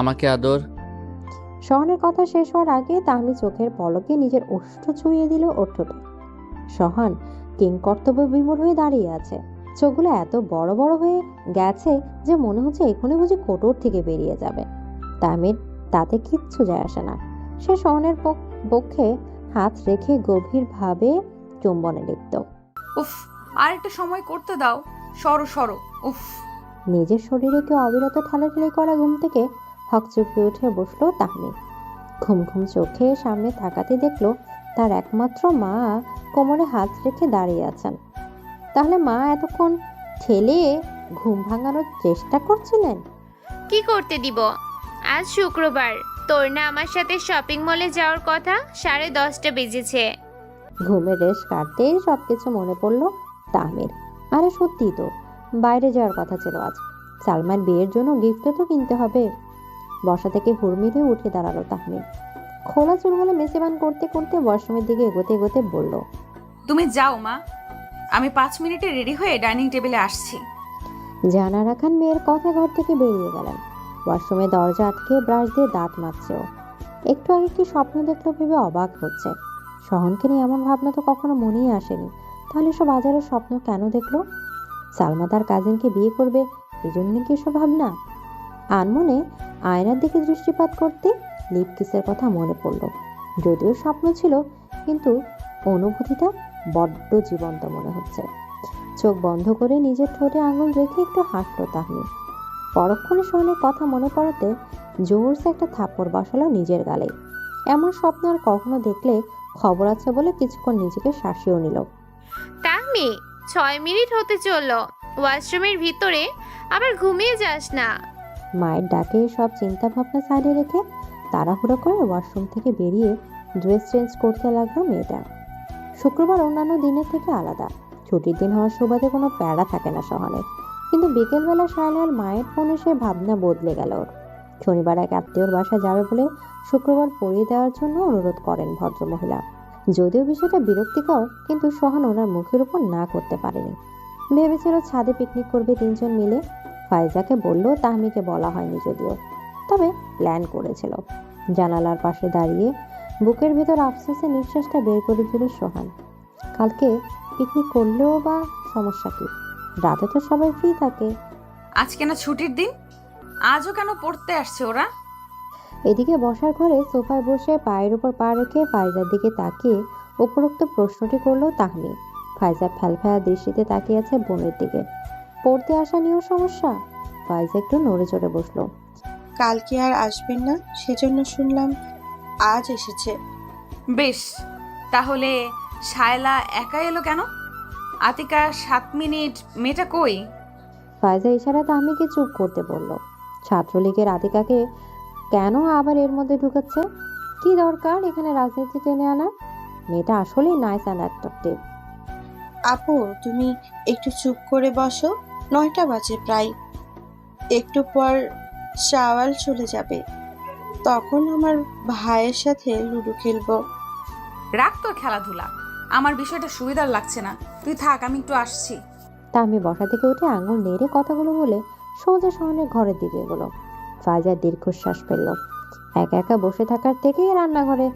আমাকে আদর। সোহানের কথা শেষ হওয়ার আগে তাহমি চোখের পলকে নিজের ওষ্ঠ ছুঁয়ে দিল ওর ঠোঁটে। সোহান কিং কর্তব্য বিমূঢ় হয়ে দাঁড়িয়ে আছে। চোখগুলো এত বড় বড় হয়ে গেছে যে মনে হচ্ছে এখনই বুঝি কোটর থেকে বেরিয়ে যাবে। তাহমির তাতে কিচ্ছু যায় আসে না। সে সোহানের পক্ষে হাত রেখে গভীরভাবে চুম্বনে লিপ্ত। উফ, আর একটা সময় করতে দাও। সরো সরো। উফ। নিজের শরীরে কেউ অবিরত ঠালাঠালি করা ঘুম থেকে হকচকে উঠে বসলো তাহমি। ঘুম ঘুম চোখে সামনে তাকাতে দেখলো তার একমাত্র মা কোমরে হাত রেখে দাঁড়িয়ে আছেন। তাহলে মা এতক্ষণ ঠেলে ঘুম ভাঙানোর চেষ্টা করছিলেন? কি করতে দিব? আজ শুক্রবার, তোর না আমার সাথে শপিং মলে যাওয়ার কথা? 10:30 বেজেছে। ঘুমের রেশ কাটতেই সবকিছু মনে পড়লো তাহমির। আরে সত্যি তো, বাইরে যাওয়ার কথা ছিল আজ। সালমান বিয়ের জন্য গিফটও তো কিনতে হবে। বসা থেকে হুড়মুড়ে উঠে দাঁড়ালো তাহমির। খোলা চুলগুলো মেসেবান করতে করতে ওয়াশরুমের দিকে এগোতে এগোতে বলল, তুমি যাও মা, আমি 5 মিনিটে রেডি হয়ে ডাইনিং টেবিলে আসছি। জানা রাখান মেয়ের কথা ঘর থেকে বেরিয়ে গেলেন। ওয়াশরুমে দরজা আটকে ব্রাশ দিয়ে দাঁত মাজছে ও। একটু আগে কি স্বপ্ন দেখলো ভেবে অবাক হচ্ছে। সহনকে নিয়ে এমন ভাবনা তো কখনো মনেই আসেনি। তাহলে সব বাজারের স্বপ্ন কেন দেখলো? সালমা তার কাজিনকে বিয়ে করবে, এই জন্য কি এসব ভাবনা? আনমনে আয়নার দিকে দৃষ্টিপাত করতে লিপ কিসের কথা মনে পড়ল। যদিও স্বপ্ন ছিল, কিন্তু অনুভূতিটা বড্ড জীবন্ত মনে হচ্ছে। চোখ বন্ধ করে নিজের ঠোঁটে আঙুল রেখে একটু হাসলো তাহমি। পরক্ষণে সোহানের কথা মনে পড়াতে জোরসে একটা থাপ্পড় বসালো নিজের গালে। এমন স্বপ্ন আর কখনো দেখলে খবর আছে বলে কিছুক্ষণ নিজেকে শাসিয়েও নিল। তাহমি, 6 মিনিট হতে চললো, ওয়াশরুমের ভিতরে আবার ঘুমিয়ে যাস না। মায়ের ডাকে সব চিন্তা ভাবনা সাইডে রেখে তাড়াহুড়ো করে ওয়াশরুম থেকে বেরিয়ে ড্রেস চেঞ্জ করতে লাগলো মেয়েটা। শুক্রবার অন্যান্য দিনের থেকে আলাদা। ছুটির দিন হওয়ার সুবাদে কোনো প্যারা থাকে না সোহানের। কিন্তু বিকেলবেলা শায়লার মায়ের ফোনে সে ভাবনা বদলে গেল ওর। শনিবার এক আত্মীয়র বাসা যাবে বলে শুক্রবার পরিয়ে দেওয়ার জন্য অনুরোধ করেন ভদ্রমহিলা। যদিও বিষয়টা বিরক্তিকর, কিন্তু সোহান ওনার মুখের উপর না করতে পারেনি। ভেবেছিল ছাদে পিকনিক করবে 3 জন মিলে। ফাইজাকে বললেও তাহমিকে বলা হয়নি যদিও, তবে প্ল্যান করেছিল। জানালার পাশে দাঁড়িয়ে বুকের ভেতর আফসোসের নিঃশ্বাসটা বের করে দিল সোহান। কালকে পিকনিক করলেও বা সমস্যা কি? রাতে তো সবাই ফ্রি থাকে। আজকে না ছুটির দিন, আজও কেন পড়তে আসছে ওরা? এদিকে বসার ঘরে সোফায় বসে পায়ের উপর পা রেখে ফাইজার দিকে তাকিয়ে উপরোক্ত প্রশ্নটি করলো তাহমি। ফাইজা ফ্যালফেলা দৃষ্টিতে তাকিয়ে আছে বোনের দিকে। পড়তে আসা নিয়েও সমস্যা? ফাইজা একটু নড়ে চড়ে বসলো। কালকে আর আসবেন না, সেজন্য শুনলাম আজ এসেছে। বেশ, তাহলে শায়লা একা এলো কেন? আতিকা 7 মিনিট, মেয়েটা কই? ফাইজা ইশারা তাহমিকে চুপ করতে বলল। ছাত্রলীগের আতিকাকে কেন আবার এর মধ্যে ঢুকাচ্ছে? কি দরকার এখানে রাজনীতি টেনে আনা? মেয়েটা আসলেই নাইস অ্যান্ড অ্যাট্রাকটিভ। আপু তুমি একটু চুপ করে বসো, 9টা বাজে প্রায়। একটু পর শাওয়াল চলে যাবে, তখন আমার ভাইয়ের সাথে লুডো খেলবো। রাখ তোর খেলাধুলা, আমার বিষয়টা সুবিধার লাগছে না। তুই থাক, আমি একটু আসছি। তাহমি বসা থেকে উঠে আঙুল নেড়ে কথাগুলো বলে সোজা শহরের ঘরের দিকে এগোলো। ফাইজা দীর্ঘশ্বাস ফেললো। একা একা বসে থাকার থেকে রান্নাঘরে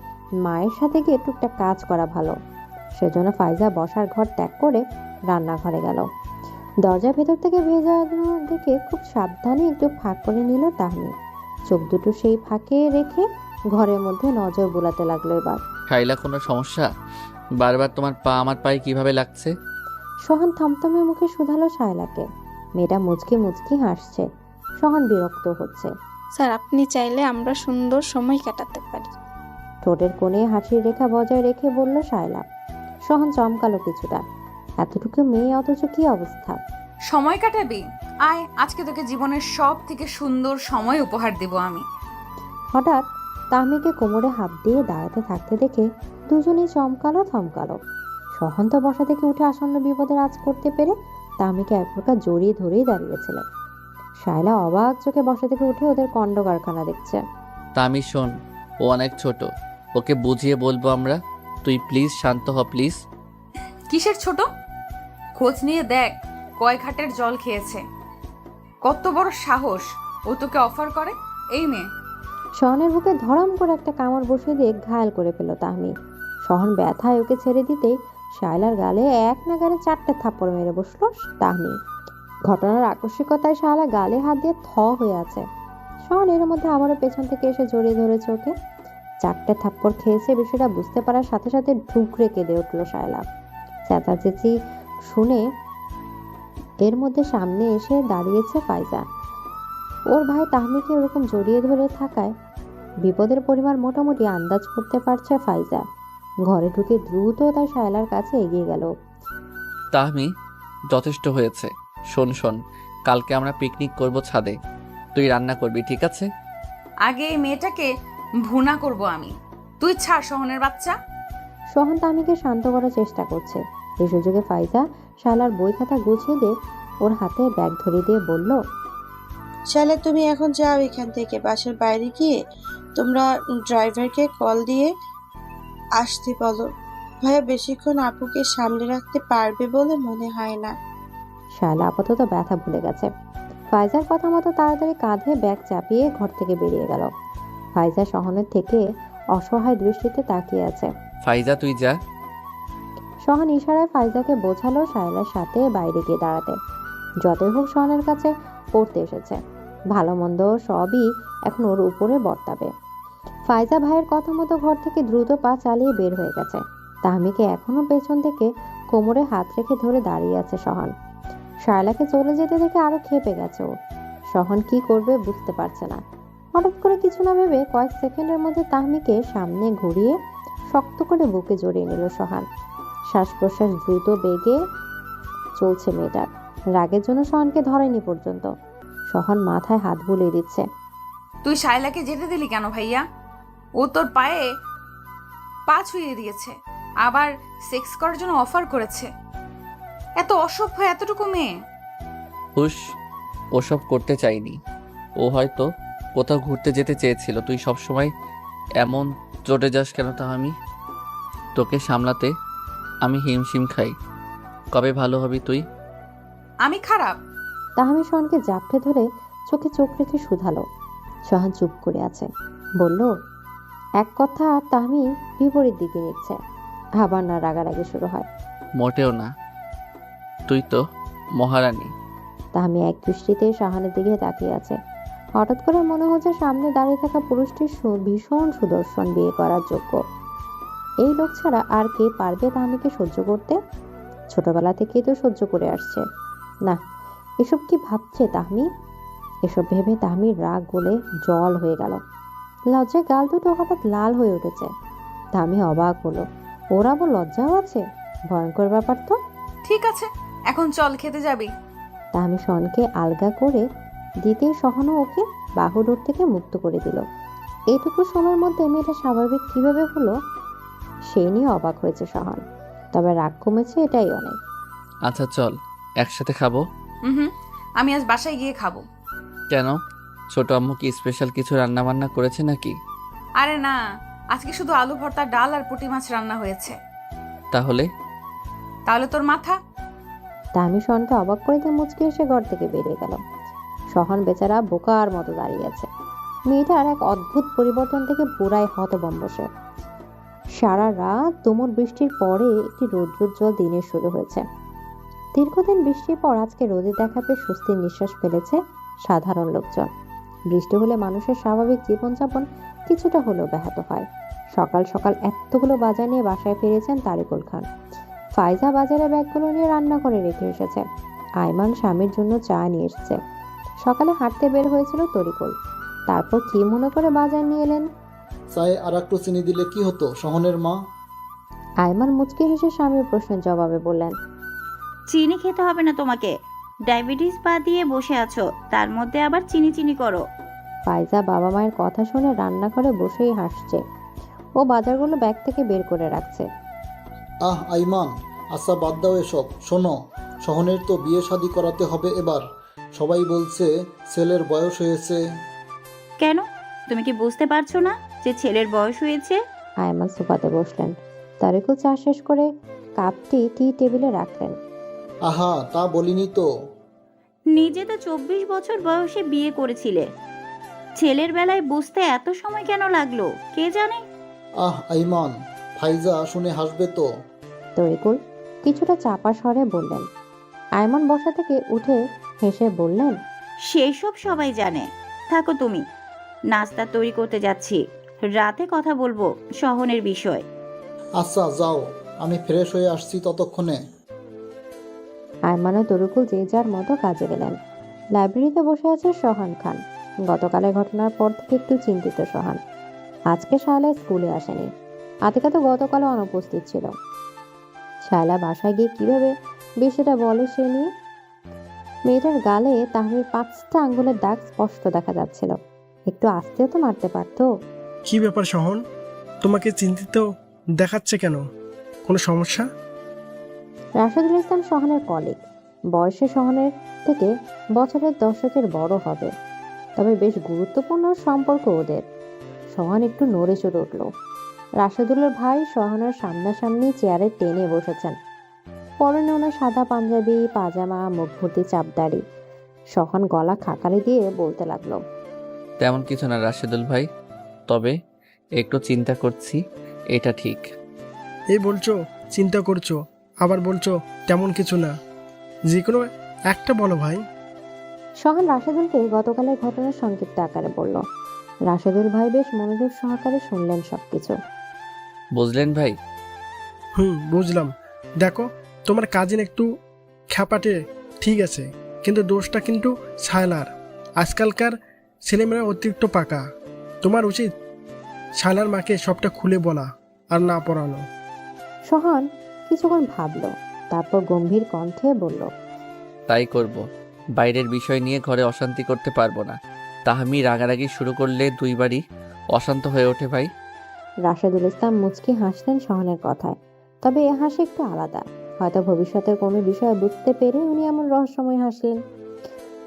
মায়ের সাথে গিয়ে টুকটাক কাজ করা ভালো। সেজন্য ফাইজা বসার ঘর ত্যাগ করে রান্নাঘরে গেল। দরজার ভেতর থেকে ভেজানো দেখে খুব সাবধানে একটু ফাঁক করে নিল তাহমি। চোখ দুটো সেই ফাঁকে রেখে ঘরের মধ্যে নজর বুলাতে লাগলো এবার। শাইলা, কোনো সমস্যা? বারবার তোমার পা আমার পায়ে কিভাবে লাগছে? সোহান থমথমে মুখে শুধালো শায়লাকে। মেয়েটা মুচকি মুচকি হাসছে। সোহান বিরক্ত হচ্ছে। স্যার, আপনি চাইলে আমরা সুন্দর সময় কাটাতে পারি। ঠোঁটের কোণে হাসির রেখা বজায় রেখে বলল শায়লা। সোহান চমকালো কিছুটা। এতটুকু মেয়ে অথচ কি অবস্থা! সময় কাটাবি? আয়, আজকে তোকে জীবনের সব থেকে সুন্দর সময় উপহার দেব আমি। হঠাৎ তাহমিকে কোমরে হাত দিয়ে দাঁড়াতে থাকতে দেখে দুজনেই চমকালো থমকালো। সোহান তো বসা থেকে উঠে আসন্ন বিপদের আঁচ করতে পেরে তাহমিকে এক প্রকার জড়িয়ে ধরেই দাঁড়িয়েছিলেন। শায়লা অবাক চোখে বসা থেকে উঠে ওদের কণ্ড কারখানা দেখছে। তা আমি শোন, ও অনেক ছোট, ওকে বুঝিয়ে বলবো আমরা। তুই প্লিজ শান্ত হ, প্লিজ। কিসের ছোট? খোঁজ নিয়ে দেখ কয় ঘাটের জল খেয়েছে। কত বড় সাহস ও তোকে অফার করে! এই মেয়ে! শহনের বুকে ধরম করে একটা কামড় বসিয়ে দিয়ে ঘায়াল করে ফেল তাহমি। শহন ব্যথায় ওকে ছেড়ে দিতেই শায়লার গালে এক নাগারে 4টে থাপ্পড় মেরে বসলো তাহমি। ঘটনার আকস্মিকতায় শায়লা গালে হাত দিয়ে থ হয়ে আছে। শহন এর মধ্যে আবারও পেছন থেকে এসে জড়িয়ে ধরেছে ওকে। 4টে থাপ্পড় খেয়েছে বিষয়টা বুঝতে পারার সাথে সাথে ঢুকরে কেঁদে উঠলো শায়লা। চেঁচাচেঁচি শুনে এর মধ্যে সামনে এসে দাঁড়িয়েছে ফাইজা। ওর ভাই তাহমিকে ওরকম জড়িয়ে ধরে থাকায় বিপদের পরিমাণ মোটামুটি আন্দাজ করতে পারছে ফাইজা। ঘরে ঢুকে দ্রুত তার শায়লার কাছে এগিয়ে গেল। তাহমি, যথেষ্ট হয়েছে। শোন শোন, কালকে আমরা পিকনিক করব ছাদে। তুই রান্না করবি, ঠিক আছে? আগে এই মেয়েটাকে ভুনা করব আমি। তুই ছাড় সোহনের বাচ্চা। সোহান তাহমিকে শান্ত করার চেষ্টা করছে। এই সুযোগে ফাইজা শায়লার বই খাতা গুছিয়ে দিয়ে ওর হাতে ব্যাগ ধরিয়ে দিয়ে বলল, শায়লা তুমি এখন যাও এখান থেকে, বাসার বাইরে গিয়ে তোমরা ড্রাইভারকে কল দিয়ে আসতে বলো। ভাইয়া বেশিক্ষণ আপুকে সামনে রাখতে পারবে বলে মনে হয় না। শায়লা আপাতত ব্যথা ভুলে গেছে। ফাইজার কথা মতো তাড়াতাড়ি কাঁধে ব্যাগ চাপিয়ে ঘর থেকে বেরিয়ে গেল। ফাইজা সহনের থেকে অসহায় দৃষ্টিতে তাকিয়ে আছে। ফাইজা, তুই যা। সহন ইশারায় ফাইজাকে বোঝালো শায়লার সাথে বাইরে গিয়ে দাঁড়াতে। যতই হোক সহনের কাছে পড়তে এসেছে, ভালো মন্দ সবই এখন ওর উপরে বর্তাবে। ফাইজা ভাইয়ের কথা মতো ঘর থেকে দ্রুত পা চালিয়ে বের হয়ে গেছে। তাহমিকে এখনো পেছন থেকে কোমরে হাত রেখে ধরে দাঁড়িয়ে আছে সহন। শায়লাকে চলে যেতে দেখে আরো ক্ষেপে গেছে ও। সহন কি করবে বুঝতে পারছে না। হঠাৎ করে কিছু না ভেবে কয়েক সেকেন্ডের মধ্যে তাহমিকে সামনে ঘুরিয়ে শক্ত করে বুকে জড়িয়ে নিল সহান। শ্বাস প্রশ্বাস দ্রুত বেগে চলছে মেয়েটার। রাগের জন্য সহনকে ধরেনি পর্যন্ত। সহন মাথায় হাত বুলিয়ে দিচ্ছে। তুই শায়লাকে যেতে দিলি কেন ভাইয়া? ও তোর পায়ে পা ছুঁয়ে দিয়েছে, আবার সেক্স করার জন্য অফার করেছে। এত অসভ্য এতটুকু মেয়ে! হুশ, ওসব করতে চাইনি। ও হয়তো কোথাও ঘুরতে যেতে চেয়েছিল। তুই সবসময় এমন চটে যাস কেন তাহমি? তোকে সামলাতে আমি হিমশিম খাই। কবে ভালো হবি তুই? আমি খারাপ? তাহমি সহনকে জাপটে ধরে চোখে চোখ রেখে শুধালো। সহন চুপ করে আছে। বলল, এক কথা তাহমি বিপরীত দিকে নিচ্ছে। আবার না রাগারাগি শুরু হয়। মোটেও না, তুই তো মহারানী। তাহমি এক দৃষ্টিতে শাহানের দিকে তাকিয়ে আছে। হঠাৎ করে মনে হচ্ছে সামনে দাঁড়িয়ে থাকা পুরুষটি ভীষণ সুদর্শন, বিয়ে করার যোগ্য। এই লোক ছাড়া আর কে পারবে তাহমিকে সহ্য করতে? ছোটবেলা থেকেই তো সহ্য করে আসছে। না, এসব কি ভাবছে তাহমি? এসব ভেবে তাহমির রাগ গলে জল হয়ে গেল। লজ্জায় গাল দুটো হঠাৎ লাল হয়ে উঠেছে। তাহমি অবাক হলো। ওর আবার লজ্জাও আছে? ভয়ঙ্কর ব্যাপার তো। ঠিক আছে, এখন চল, খেতে যাবি। তাহমি শনকে আলগা করে দিতে সহনও ওকে বাহুডোর থেকে মুক্ত করে দিল। এইটুকু সময়ের মধ্যে মেয়েটা স্বাভাবিক কিভাবে হলো সেই নিয়ে অবাক হয়েছে সহন। তবে রাগ কমেছে, এটাই অনেক। আচ্ছা চল, একসাথে খাবো। হুম, আমি আজ বাসায় গিয়ে খাবো। কেন? ছোট আম্মু কি স্পেশাল কিছু রান্না বান্না করেছে নাকি? আরে না, আজকে শুধু আলু ভর্তা, ডাল আর পুঁটি মাছ রান্না হয়েছে। তাহলে তাহলে তোর মাথা। তাহমি শহনকে অবাক করে দিয়ে মুচকি এসে ঘর থেকে বেরিয়ে গেল। শহন বেচারা বোকার মতো দাঁড়িয়ে আছে। মেয়েটার এক অদ্ভুত পরিবর্তন থেকে পুরাই হতভম্ব সে। সারা রাত তুমুল বৃষ্টির পরে একটি রৌদ্রোজ্জ্বল দিনের শুরু হয়েছে। দীর্ঘদিন বৃষ্টির পর আজকে রোদে দেখা পেয়ে স্বস্তির নিঃশ্বাস ফেলেছে সাধারণ লোকজন। বৃষ্টি হলে মানুষের স্বাভাবিক জীবনযাপন কিছুটা হলেও ব্যাহত হয়। সকাল সকাল এতগুলো বাজার নিয়ে বাসায় ফিরেছেন তারিকুল খান। ফাইজা বাজারে ব্যাগগুলো নিয়ে রান্না করে রেখে এসেছে। আইমান স্বামীর জন্য চা নিয়ে এসেছে। সকালে হাঁটতে বের হয়েছিল তরিকুল, তারপর কি মনে করে বাজার নিয়ে এলেন। চায়ে আর একটু চিনি দিলে কি হতো শহনের মা? আইমান মুচকি হেসে স্বামীর প্রশ্নের জবাবে বললেন, চিনি খেতে হবে না তোমাকে, ডায়াবেটিস পা দিয়ে বসে আছো, তার মধ্যে আবার চিনি চিনি করো। ফাইজা বাবা মায়ের কথা শুনে রান্নাঘরে বসেই হাসছে। ও বাজারগুলো ব্যাগ থেকে বের করে রাখছে। আইমান, আচ্ছা বাদ দাও এসব। শোনো, শহনের তো বিয়ে শাদী করাতে হবে এবার। সবাই বলছে ছেলের বয়স হয়েছে। কেন, তুমি কি বুঝতে পারছো না যে ছেলের বয়স হয়েছে? আইমান সোফাতে বসলেন। তারিকুল চা শেষ করে কাপটি টি টেবিলে রাখলেন। আহা, তা বলিনি তো। নিজে তো 24 বছর বয়সে বিয়ে করেছিলে, ছেলের বেলায় বুঝতে এত সময় কেন লাগলো কে জানে। আইমান, ফাইজা শুনে হাসবে তো। তরিকুল কিছুটা চাপা স্বরে বললেন। আইমান বসা থেকে উঠে হেসে বললেন, সেসব সবাই জানে, থাকো তুমি। নাস্তা তৈরি করতে যাচ্ছি, রাতে কথা বলবো শহনের বিষয়। আচ্ছা যাও, আমি ফ্রেশ হয়ে আসছি ততক্ষণে। আইমান ও তরিকুল যে যার মতো কাজে গেলেন। লাইব্রেরিতে বসে আছে সোহান খান। গতকালের ঘটনার পর থেকে একটু চিন্তিত সোহান। আজকে শায়লা স্কুলে আসেনি। আতিকা তো গতকালও অনুপস্থিত ছিল। শায়লা বাসায় গিয়ে কিভাবে বিষয়টা বলে সে নিয়ে। মেয়েটার গালে তাহমির 5টা আঙ্গুলের দাগ স্পষ্ট দেখা যাচ্ছিল। একটু আস্তেও তো মারতে পারতো। কি ব্যাপার শহন, তোমাকে চিন্তিত দেখাচ্ছে কেন? কোনো সমস্যা? রাশেদুল ইসলাম সোহানের কলিগ। বয়সে সোহানের থেকে বছরের দশকের বড় হবে, তবে বেশ গুরুত্বপূর্ণ সম্পর্ক ওদের। সোহান একটু নড়ে চড়ে উঠল। রাশেদুলের ভাই সোহানের সামনাসামনি চেয়ারে টেনে বসেছেন। পরনে ওনার সাদা পাঞ্জাবি, পাজামা, মুখ ভর্তি চাপদাড়ি। সোহান গলা খাকারি দিয়ে বলতে লাগলো, তেমন কিছু না রাশেদুল ভাই, তবে একটু চিন্তা করছি, এটা ঠিক। এই বলছো চিন্তা করছো, আবার বলছো তেমন কিছু না। যে কোনো একটা বলো ভাই। সোহান রাশেদুলকে গতকালের ঘটনার সংক্ষিপ্ত আকারে বলল। রাশেদুল ভাই বেশ মনোযোগ সহকারে শুনলেন সবকিছু। বুঝলেন ভাই? বুঝলাম। দেখো, তোমার কাজিন একটু খ্যাপাটে, ঠিক আছে, কিন্তু দোষটা কিন্তু শায়লার। আজকালকার ছেলেমেয়েরা অতিরিক্ত পাকা। তোমার উচিত শায়লার মাকে সবটা খুলে বলা আর না পড়ানো। সোহান কিছুক্ষণ ভাবল, তারপর গম্ভীর কণ্ঠে বলল, তাই করব। বাইরের বিষয় নিয়ে ঘরে অশান্তি করতে পারবো না। তাহমি রাগারাগি শুরু করলে দুই বাড়ি অশান্ত হয়ে ওঠে ভাই। রাশেদুল ইসলাম মুচকি হাসলেন সোহানের কথায়, তবে এ হাসি একটু আলাদা। হয়তো ভবিষ্যতের কোনো বিষয় বুঝতে পেরে উনি এমন রহস্যময় হাসলেন।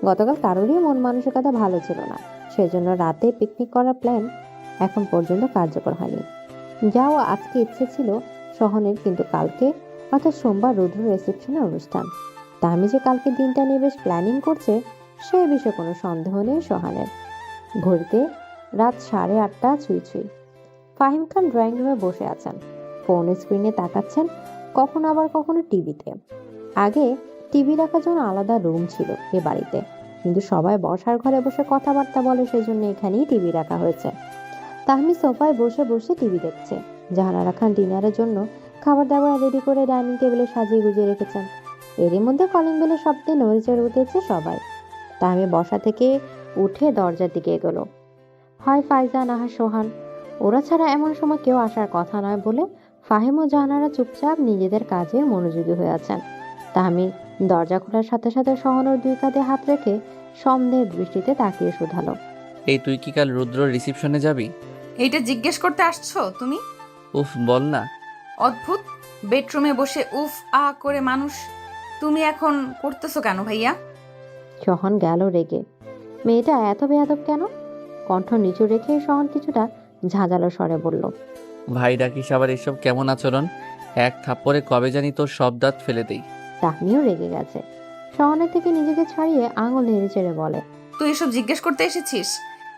গতকাল কারোরই মন মানসিকতা ভালো ছিল না, সেজন্য রাতে পিকনিক করার প্ল্যান এখন পর্যন্ত কার্যকর হয়নি। যাও আজকে ইচ্ছে ছিল সোহানের, কিন্তু কালকে অর্থাৎ সোমবার রুদ্র রিসেপশনের অনুষ্ঠান। তাহমি যে কালকে দিনটা নিয়ে বেশ প্ল্যানিং করছে সে বিষয়ে কোনো সন্দেহ নেই সোহানের। ঘড়িতে রাত 8:30 ছুঁই। ফাহিম খান ড্রয়িং রুমে বসে আছেন, ফোন স্ক্রিনে তাকাচ্ছেন, কখনো আবার কখনো টিভিতে। আগে টিভি রাখার জন্য আলাদা রুম ছিল এ বাড়িতে, কিন্তু সবাই বসার ঘরে বসে কথাবার্তা বলে, সেজন্য এখানেই টিভি রাখা হয়েছে। তাহমি সোফায় বসে বসে টিভি দেখছে। জাহানারা খান ডিনারের জন্য খাবার দাবার রেডি করে ডাইনিং টেবিলে সাজিয়ে গুজিয়ে রেখেছেন। এরই মধ্যে কলিং বেলের শব্দে নড়েচড়ে উঠেছে সবাই। তাহমি বসা থেকে উঠে দরজার দিকে এগোলো। হয় ফাইজা না হয় সোহান, ওরা ছাড়া এমন সময় কেউ আসার কথা নয় বলে ফাহিম ও জাহানারা চুপচাপ নিজেদের কাজে মনোযোগী হয়ে আছেন। তাহমি দরজা খোলার সাথে সাথে সোহানের 2 কাঁধে হাত রেখে সন্দেহের দৃষ্টিতে তাকিয়ে শুধালো, এই তুই কি কাল রুদ্র রিসেপশনে যাবি? এইটা জিজ্ঞেস করতে আসছো তুমি? উফ বল না। অদ্ভুত, বেডরুমে বসে উফ আ করে মানুষ তুমি এখন করতেছো কেন ভাইয়া? সহন গেল রেগে। মেয়েটা এত বেয়াদব কেন? কণ্ঠ নিচু রেখে সহন কিছুটা ঝাঁঝালো স্বরে বলল, ভাই ডাকিস আবার এসব কেমন আচরণ? এক থাপ্পড়ে কবে জানি তোর সব দাঁত ফেলে দেই। তাহমিও রেগে গেছে। সহনের থেকে নিজেকে ছাড়িয়ে আঙুল নেড়ে চেড়ে বলে, তুই এসব জিজ্ঞেস করতে এসেছিস?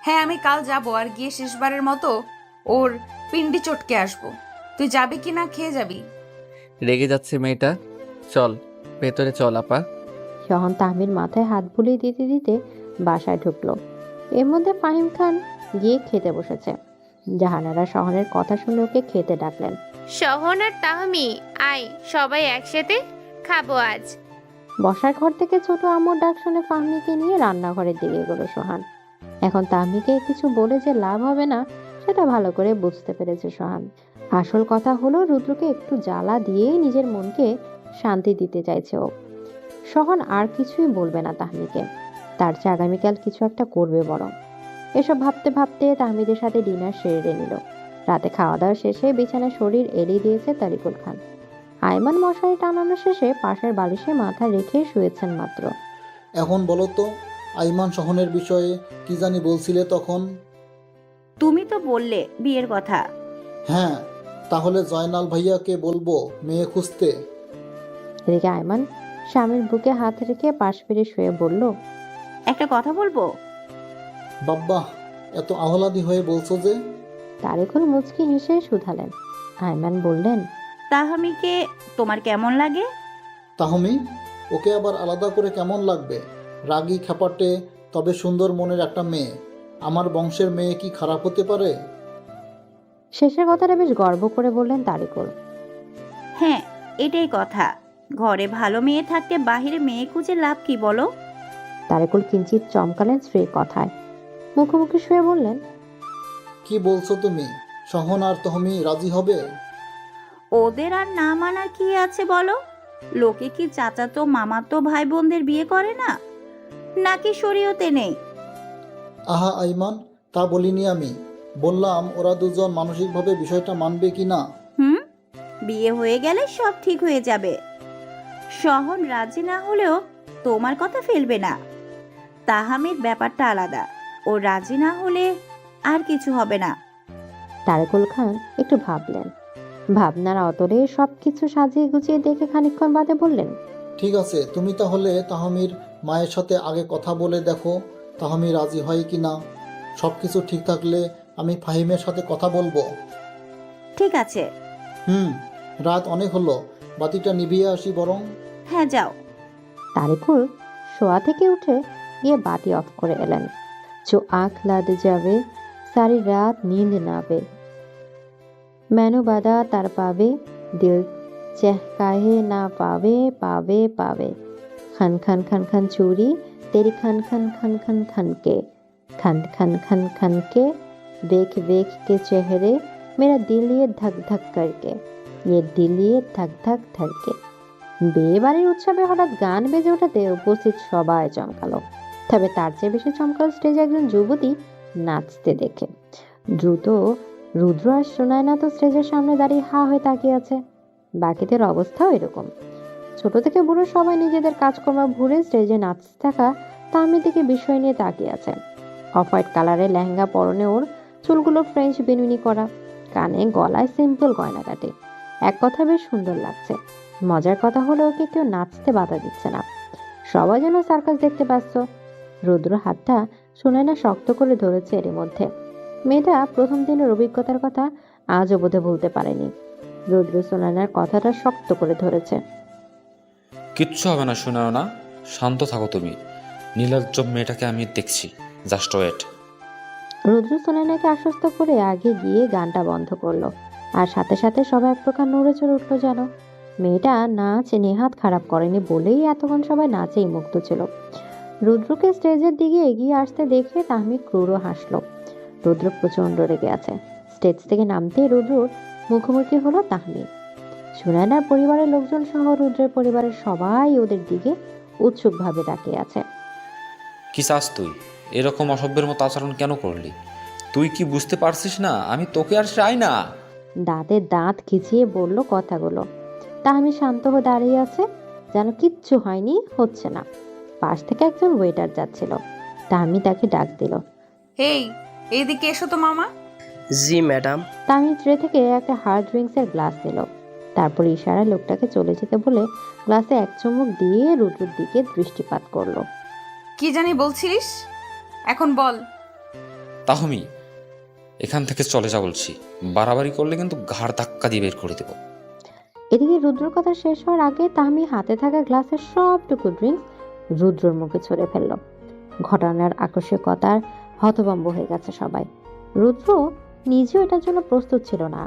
হ্যাঁ, আমি কাল যাব আর গিয়ে শেষবারের মতো ওর পিন্ডি চটকে আসবো। তুই যাবি কি না খেয়ে যাবি? রেগে যাচ্ছে মেয়েটা। চল ভেতরে চল আপা। সহন তাহমির মাথায় হাত বুলিয়ে দিতে দিতে বাসায় ঢুকলো। এর মধ্যে ফাহিম খান গিয়ে খেতে বসেছে। জাহানারা সহনের কথা শুনে ওকে খেতে ডাকলেন। শহন আর তাহমি, আয় সবাই একসাথে খাবো আজ। বসার ঘর থেকে ছোট আম্মুর ডাক শুনে ফাহমিকে নিয়ে রান্নাঘরের দিকে এগোলো সোহান। এখন তাহমিকে কিছু বলে যে লাভ হবে না সেটা ভালো করে বুঝতে পেরেছে সোহান। আসল কথা হলো রুদ্রকে একটু জ্বালা দিয়েই নিজের মনকে শান্তি দিতে চাইছে ও। সোহান আর কিছুই বলবে না তাহমিকে, তার চেয়ে আগামীকাল কিছু একটা করবে বরং। এসব ভাবতে ভাবতে তাহমিদের সাথে ডিনার সেরে নিল। রাতে খাওয়া দাওয়া শেষে বিছানায় শরীর এলিয়ে দিয়েছে তারিকুল খান। আয়মান মশারি টানানো শেষে পাশের বালিশে মাথা রেখে শুয়েছেন মাত্র। এখন বলো তো, আইমান সহনের বিষয়ে কি জানি বলছিলে তখন? তুমি তো বললে বিয়ের কথা। হ্যাঁ, তাহলে জয়নাল ভাইয়াকে বলবো মেয়ে খুঁজতে। এদিকে আয়মান স্বামীর বুকে হাত রেখে পাশ ফিরে শুয়ে বলল, একটা কথা বলবো। বাব্বা, এত আহ্লাদি হয়ে বলছো যে? তারিকুল মুচকি হেসে শুধালেন। আয়মান বললেন, তাহমিকে তোমার কেমন লাগে? তাহমি? ওকে আবার আলাদা করে কেমন লাগবে? রাগী খ্যাপাটে তবে সুন্দর মনের একটা মেয়ে। আমার বংশের মেয়ে কি খারাপ হতে পারে? শেষের কথাটা বেশ গর্ব করে বললেন তারিকুল। হ্যাঁ, এটাই কথা। ঘরে ভালো মেয়ে থাকতে বাহিরে মেয়ে খুঁজে লাভ কি বলো? তারিকুল কিঞ্চিত চমকালেন স্ত্রীর কথায়। মুখোমুখি শুয়ে বললেন, কি বলছো তুমি? সহন আর তহমি রাজি হবে? ওদের আর না মানার কি আছে বলো? লোকে কি চাচাতো মামাতো ভাই বোনদের বিয়ে করে না? নাকি শরীয়তে নেই? আহা আইমান, তা বলিনি আমি। বললাম ওরা দুজন মানসিকভাবে বিষয়টা মানবে কি না। বিয়ে হয়ে গেলে সব ঠিক হয়ে যাবে। সহন রাজি না হলেও তোমার কথা ফেলবে না। তাহামির ব্যাপারটা আলাদা, ও রাজি না হলে আর কিছু হবে না। তারিকুল খান একটু ভাবলেন। ভাবনার অতরে সবকিছু সাজিয়ে গুছিয়ে দেখে খানিকক্ষণ বাদে বললেন, ঠিক আছে, তুমি তাহলে তাহমির মায়ের সাথে আগে কথা বলে দেখো তাহমি রাজি হয় কি না। সব কিছু ঠিক থাকলে আমি ফাহিমের সাথে কথা বলবো। ঠিক আছে। রাত অনেক হলো, বাতিটা নিভিয়ে আসি বরং। হ্যাঁ, যাও। তারিকুল শোয়া থেকে উঠে গিয়ে বাতি অফ করে এলেন। जो आँख लाद जावे सारी रात नींद नावे मैनू बादा तार पावे दिल चहकाहे ना पावे पावे पावे खन खन खन खन चूरी तेरी खन खन खन खन खन के देख देख के चेहरे मेरा दिल ये धक धक करके ये दिल ये धक धक धड़के। বিয়ে বাড়ির উৎসবে হঠাৎ গান বেজে ওঠাতে উপস্থিত সবাই চমকালো। তবে তার চেয়ে বেশি চমকালো স্টেজে একজন যুবতী নাচতে দেখে। রুদ্র আর সুনায়না তো স্টেজের সামনে দাঁড়িয়ে হা হয়ে তাকিয়ে আছে। বাকিদের অবস্থাও এরকম। ছোট থেকে বুড়ো সবাই নিজেদের কাজকর্ম ভুলে স্টেজে নাচতে থাকা তাহমির দিকে বিষয় নিয়ে তাকিয়ে আছে। অফ হোয়াইট কালারের লেহেঙ্গা পরনে, ওর চুলগুলো ফ্রেঞ্চ বেনুনি করা, কানে গলায় সিম্পল গয়নাকাটি। এক কথা বেশ সুন্দর লাগছে। মজার কথা হলো ওকে কেউ নাচতে বাধা দিচ্ছে না। সবাই যেন সার্কাস দেখতে ব্যস্ত। রুদ্র হাতটা সুনায়না শক্ত করে ধরেছে এর মধ্যে। মেয়েটা প্রথম দিনের অভিজ্ঞতার কথা আজও বোধে ভুলতে পারেনি। রুদ্র সুনায়নার কথাটা শক্ত করে ধরেছে। কিচ্ছু হবে না, শোনাও না, শান্ত থাকো তুমি। নীলজ্জ মেয়েটাকে আমি দেখছি, জাস্ট ওয়েট। রুদ্র সুনায়নাকে আশ্বস্ত করে আগে গিয়ে গানটা বন্ধ করলো। আর সাথে সাথে সবাই এক প্রকার নড়ে চড়ে উঠলো যেন। মেয়েটা নাচ নেহাত খারাপ করেনি বলেই এতক্ষণ সবাই নাচেই মুক্ত ছিল। রুদ্রকে স্টেজের দিকে এগিয়ে আসতে দেখে তাহমি ক্রুরও হাসলো। রুদ্র প্রচন্ড রেগে আছে। স্টেজ থেকে নামতে রুদ্রর মুখোমুখি হলো তাহমি। সুনায়নার পরিবারের লোকজন সহ রুদ্রের পরিবারের সবাই ওদের দিকে উৎসুকভাবে তাকিয়ে আছে। কি চাস তুই? এরকম অসভ্যের মতো আচরণ কেন করলি? তুই কি বুঝতে পারছিস না আমি তোকে আর চাই না? দাঁতে দাঁত খিচিয়ে বলল কথাগুলো। তাহমি শান্ত হয়ে দাঁড়িয়ে আছে। যেন কিচ্ছু হয়নি, হচ্ছে না। পাশ থেকে একজন ওয়েটার যাচ্ছিল, তাহমি তাকে ডাক দিল। হেই, এইদিকে এসো তো মামা। জি ম্যাডাম। তাহমি ট্রে থেকে একটা হার্ড ড্রিঙ্কসের গ্লাস দিল, তারপর ইশারায় লোকটাকে চলে যেতে বলে গ্লাসে এক চুমুক দিয়ে রুদ্রের দিকে দৃষ্টিপাত করলো। কি জানি বলছিস, এখন বল। তাহমি, এখান থেকে চলে যা বলছি। বাড়াবাড়ি করলে কিন্তু ঘাড় ধাক্কা দিয়ে বের করে দেবো। এদিকে রুদ্রর কথা শেষ হওয়ার আগে তাহমি হাতে থাকা গ্লাসের সবটুকু ড্রিঙ্কস রুদ্রর মুখে ছুঁড়ে ফেলল। ঘটনার আকস্মিকতার হতভম্ব হয়ে গেছে সবাই। রুদ্র নিজেও এটার জন্য প্রস্তুত ছিল না।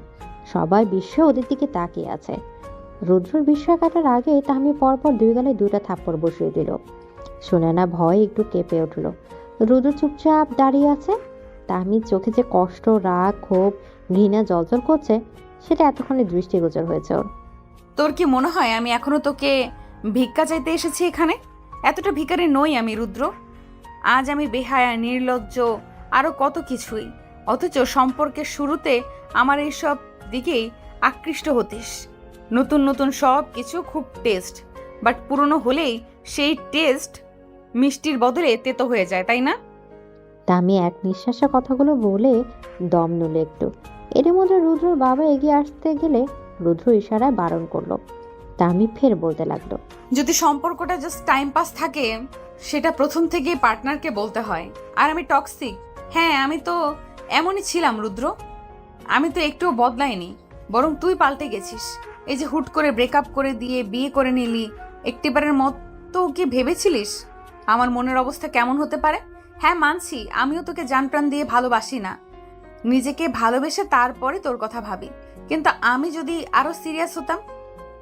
সবাই বিস্ময়ে ওদের দিকে তাকিয়ে আছে। রুদ্রর বিস্ময় কাটার আগে তাহমি পরপর দুই গালে দুটা থাপ্পড় বসিয়ে দিল। সুনয়না ভয়ে একটু কেঁপে উঠল। রুদ্র চুপচাপ দাঁড়িয়ে আছে। তাহমির চোখে যে কষ্ট, রাগ, ক্ষোভ, ঘৃণা জলজল করছে, সেটা এতক্ষণে দৃষ্টিগোচর হয়েছে ওর। তোর কি মনে হয় আমি এখনো তোকে ভিক্ষা চাইতে এসেছি এখানে? এতটা ভিখারি নই আমি রুদ্র। আজ আমি বেহায়া, নির্লজ্জ, আরো কত কিছুই। অথচ সম্পর্কের শুরুতে আমার এইসব দিকেই আকৃষ্ট হতিস। নতুন নতুন সব কিছু খুব টেস্ট, বাট পুরনো হলেই সেই টেস্ট মিষ্টির বদলে তেতো হয়ে যায়, তাই না? তাহমি এক নিঃশ্বাসে কথাগুলো বলে দম নিল একটু। এর মধ্যে রুদ্রর বাবা এগিয়ে আসতে গেলে রুদ্র ইশারায় বারণ করলো। তাহমি ফের বলতে লাগলো, যদি সম্পর্কটা জাস্ট টাইম পাস থাকে, সেটা প্রথম থেকেই পার্টনারকে বলতে হয়। আর আমি টক্সিক? হ্যাঁ, আমি তো এমনই ছিলাম রুদ্র। আমি তো একটুও বদলাইনি, বরং তুই পাল্টে গেছিস। এই যে হুট করে ব্রেকআপ করে দিয়ে বিয়ে করে নিলি, একটিবারের মতো কি ভেবেছিলিস আমার মনের অবস্থা কেমন হতে পারে? হ্যাঁ মানছি, আমিও তোকে জানপ্রাণ দিয়ে ভালোবাসি না, নিজেকে ভালোবেসে তারপরে তোর কথা ভাবি। কিন্তু আমি যদি আরো সিরিয়াস হতাম।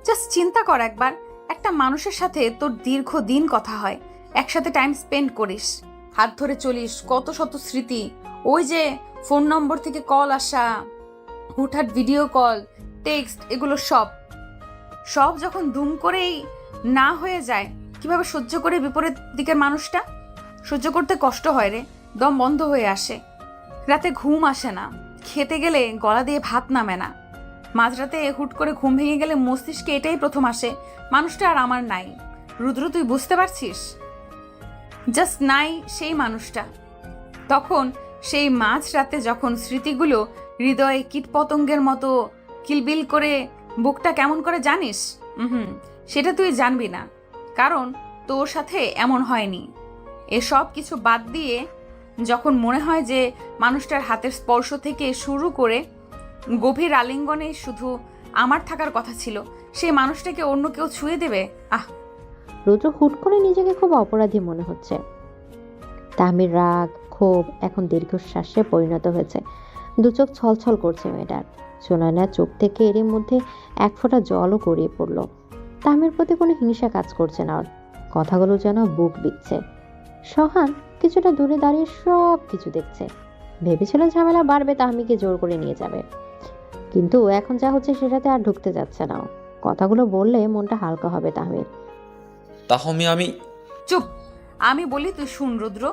জাস্ট চিন্তা কর একবার, একটা মানুষের সাথে তোর দীর্ঘদিন কথা হয়, একসাথে টাইম স্পেন্ড করিস, হাত ধরে চলিস, কত শত স্মৃতি, ওই যে ফোন নম্বর থেকে কল আসা, হুটহাট ভিডিও কল, টেক্সট, এগুলো সব যখন দুম করেই না হয়ে যায়, কিভাবে সহ্য করে বিপরীত দিকের মানুষটা? সহ্য করতে কষ্ট হয় রে, দম বন্ধ হয়ে আসে, রাতে ঘুম আসে না, খেতে গেলে গলা দিয়ে ভাত নামে না, মাঝরাতে হুট করে ঘুম ভেঙে গেলে মস্তিষ্কে এটাই প্রথম আসে, মানুষটা আর আমার নাই। রুদ্র, তুই বুঝতে পারছিস? জাস্ট নাই সেই মানুষটা। তখন সেই মাঝরাতে যখন স্মৃতিগুলো হৃদয়ে কীটপতঙ্গের মতো কিলবিল করে বুকটা কেমন করে জানিস? সেটা তুই জানবি না, কারণ তোর সাথে এমন হয়নি। এসব কিছু বাদ দিয়ে যখন মনে হয় যে মানুষটার হাতের স্পর্শ থেকে শুরু করে গভীর আলিঙ্গনে শুধু আমার থাকার কথা ছিল, সেই মানুষটাকে অন্য কেউ ছুঁয়ে দেবে, আহ! রুদ্র হুট করে নিজেকে খুব অপরাধী মনে হচ্ছে। তাহমির রাগ, ক্ষোভ এখন দীর্ঘশ্বাসে পরিণত হয়েছে। দু চোখ ছলছল করছে মেয়েটার। সুনয়নার চোখ থেকে এরই মধ্যে এক ফোঁটা জলও গড়িয়ে পড়ল। তাহমির প্রতি কোনো হিংসা কাজ করছে না ওর, কথাগুলো যেন বুক বিকছে। সোহান কিছুটা দূরে দাঁড়িয়ে সব কিছু দেখছে। ভেবেছিল ঝামেলা বাড়বে, তাহমিকে জোর করে নিয়ে যাবে, কিন্তু এখন যা হচ্ছে সেটাতে আর ঢুকতে যাচ্ছে না। কথাগুলো বললে মনটা হালকা হবে তাহমির। তাহমি, আমি চুপ! আমি বলি তুই শুন রুদ্র,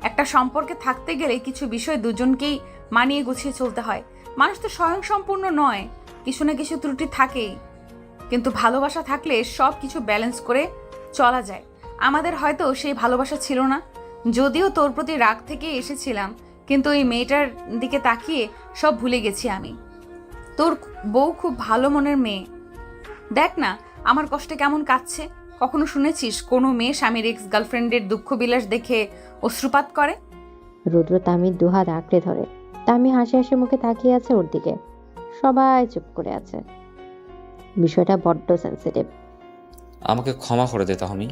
একটা সম্পর্কে থাকতে গেলে কিছু বিষয় দুজনকেই মানিয়ে গুছিয়ে চলতে হয়। মানুষ তো স্বয়ংসম্পূর্ণ নয়, কিছু না কিছু ত্রুটি থাকেই, কিন্তু ভালোবাসা থাকলে সব কিছু ব্যালেন্স করে চলা যায়। আমাদের হয়তো সেই ভালোবাসা ছিল না, যদিও তোর প্রতি রাগ থেকে এসেছিলাম, কিন্তু এই মেয়েটার দিকে তাকিয়ে সব ভুলে গেছি আমি। তোর বউ খুব ভালো মনের মেয়ে, দেখ না আমার কষ্টে কেমন কাঁদছে। কখনো শুনেছিস কোনো মেয়ে স্বামীর এক্স গার্লফ্রেন্ডের দুঃখ বিলাস দেখে অশ্রুপাত করে? রুদ্র তামির দুহাত আঁকড়ে ধরে। তামি হাসি হাসি মুখে তাকিয়ে আছে ওর দিকে। সবাই চুপ করে আছে। বিষয়টা বড্ড সেন্সিটিভ। আমাকে ক্ষমা করে দে তাহমি,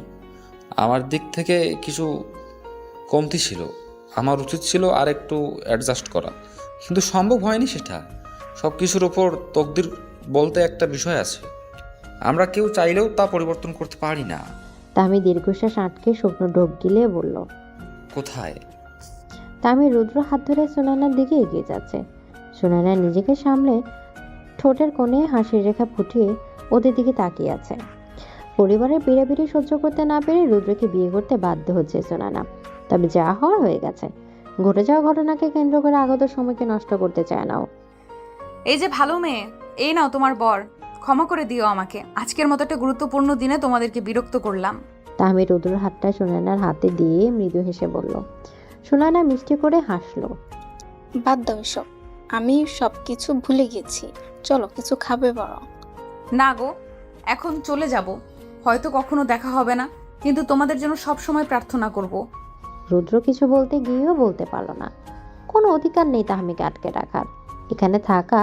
আমার দিক থেকে কিছু কমতি ছিল, আমার উচিত ছিল আর একটু অ্যাডজাস্ট করা, কিন্তু সম্ভব হয়নি সেটা। সব কিছুর ওপর তকদির বলতে একটা বিষয় আছে, আমরা কেউ চাইলেও তা পরিবর্তন করতে পারি না। তামি দীর্ঘশ্বাস আটকে শুকনো ঢোক গিলে বলল, কোথায়? তামি রুদ্র হাত ধরে সুনয়নার দিকে এগিয়ে যাচ্ছে। সুনয়না নিজেকে সামলে ঠোঁটের কোণে হাসির রেখা ফুটিয়ে ওদের দিকে তাকিয়ে আছে। পরিবারের বিড়াবিড়ি সহ্য করতে না পেরে রুদ্রকে বিয়ে করতে বাধ্য হচ্ছে সুনয়না। তবে যা হওয়ার হয়ে গেছে। ঘটে যাওয়া ঘটনাকে কেন্দ্র করে আগত সময়কে নষ্ট করতে চায় না ও। এই যে ভালো মেয়ে, এই নাও তোমার বর, ক্ষমা করে দিও আমাকে। আজকের মতো একটা গুরুত্বপূর্ণ দিনে তোমাদেরকে বিরক্ত করলাম। তাহমির রুদ্রর হাতটা সুনয়নার হাতে দিয়ে মৃদু হেসে বলল। সুনয়না মিষ্টি করে হাসলো। বাদ দাও এসব, আমি সব কিছু ভুলে গেছি। চলো কিছু খাবে বরং। না গো, এখন চলে যাব। হয়তো কখনো দেখা হবে না, কিন্তু তোমাদের জন্য সব সময় প্রার্থনা করব। রুদ্র কিছু বলতে গিয়েও বলতে পারল না। কোনো অধিকার নেই তাহমিকে আটকে রাখার। এখানে থাকা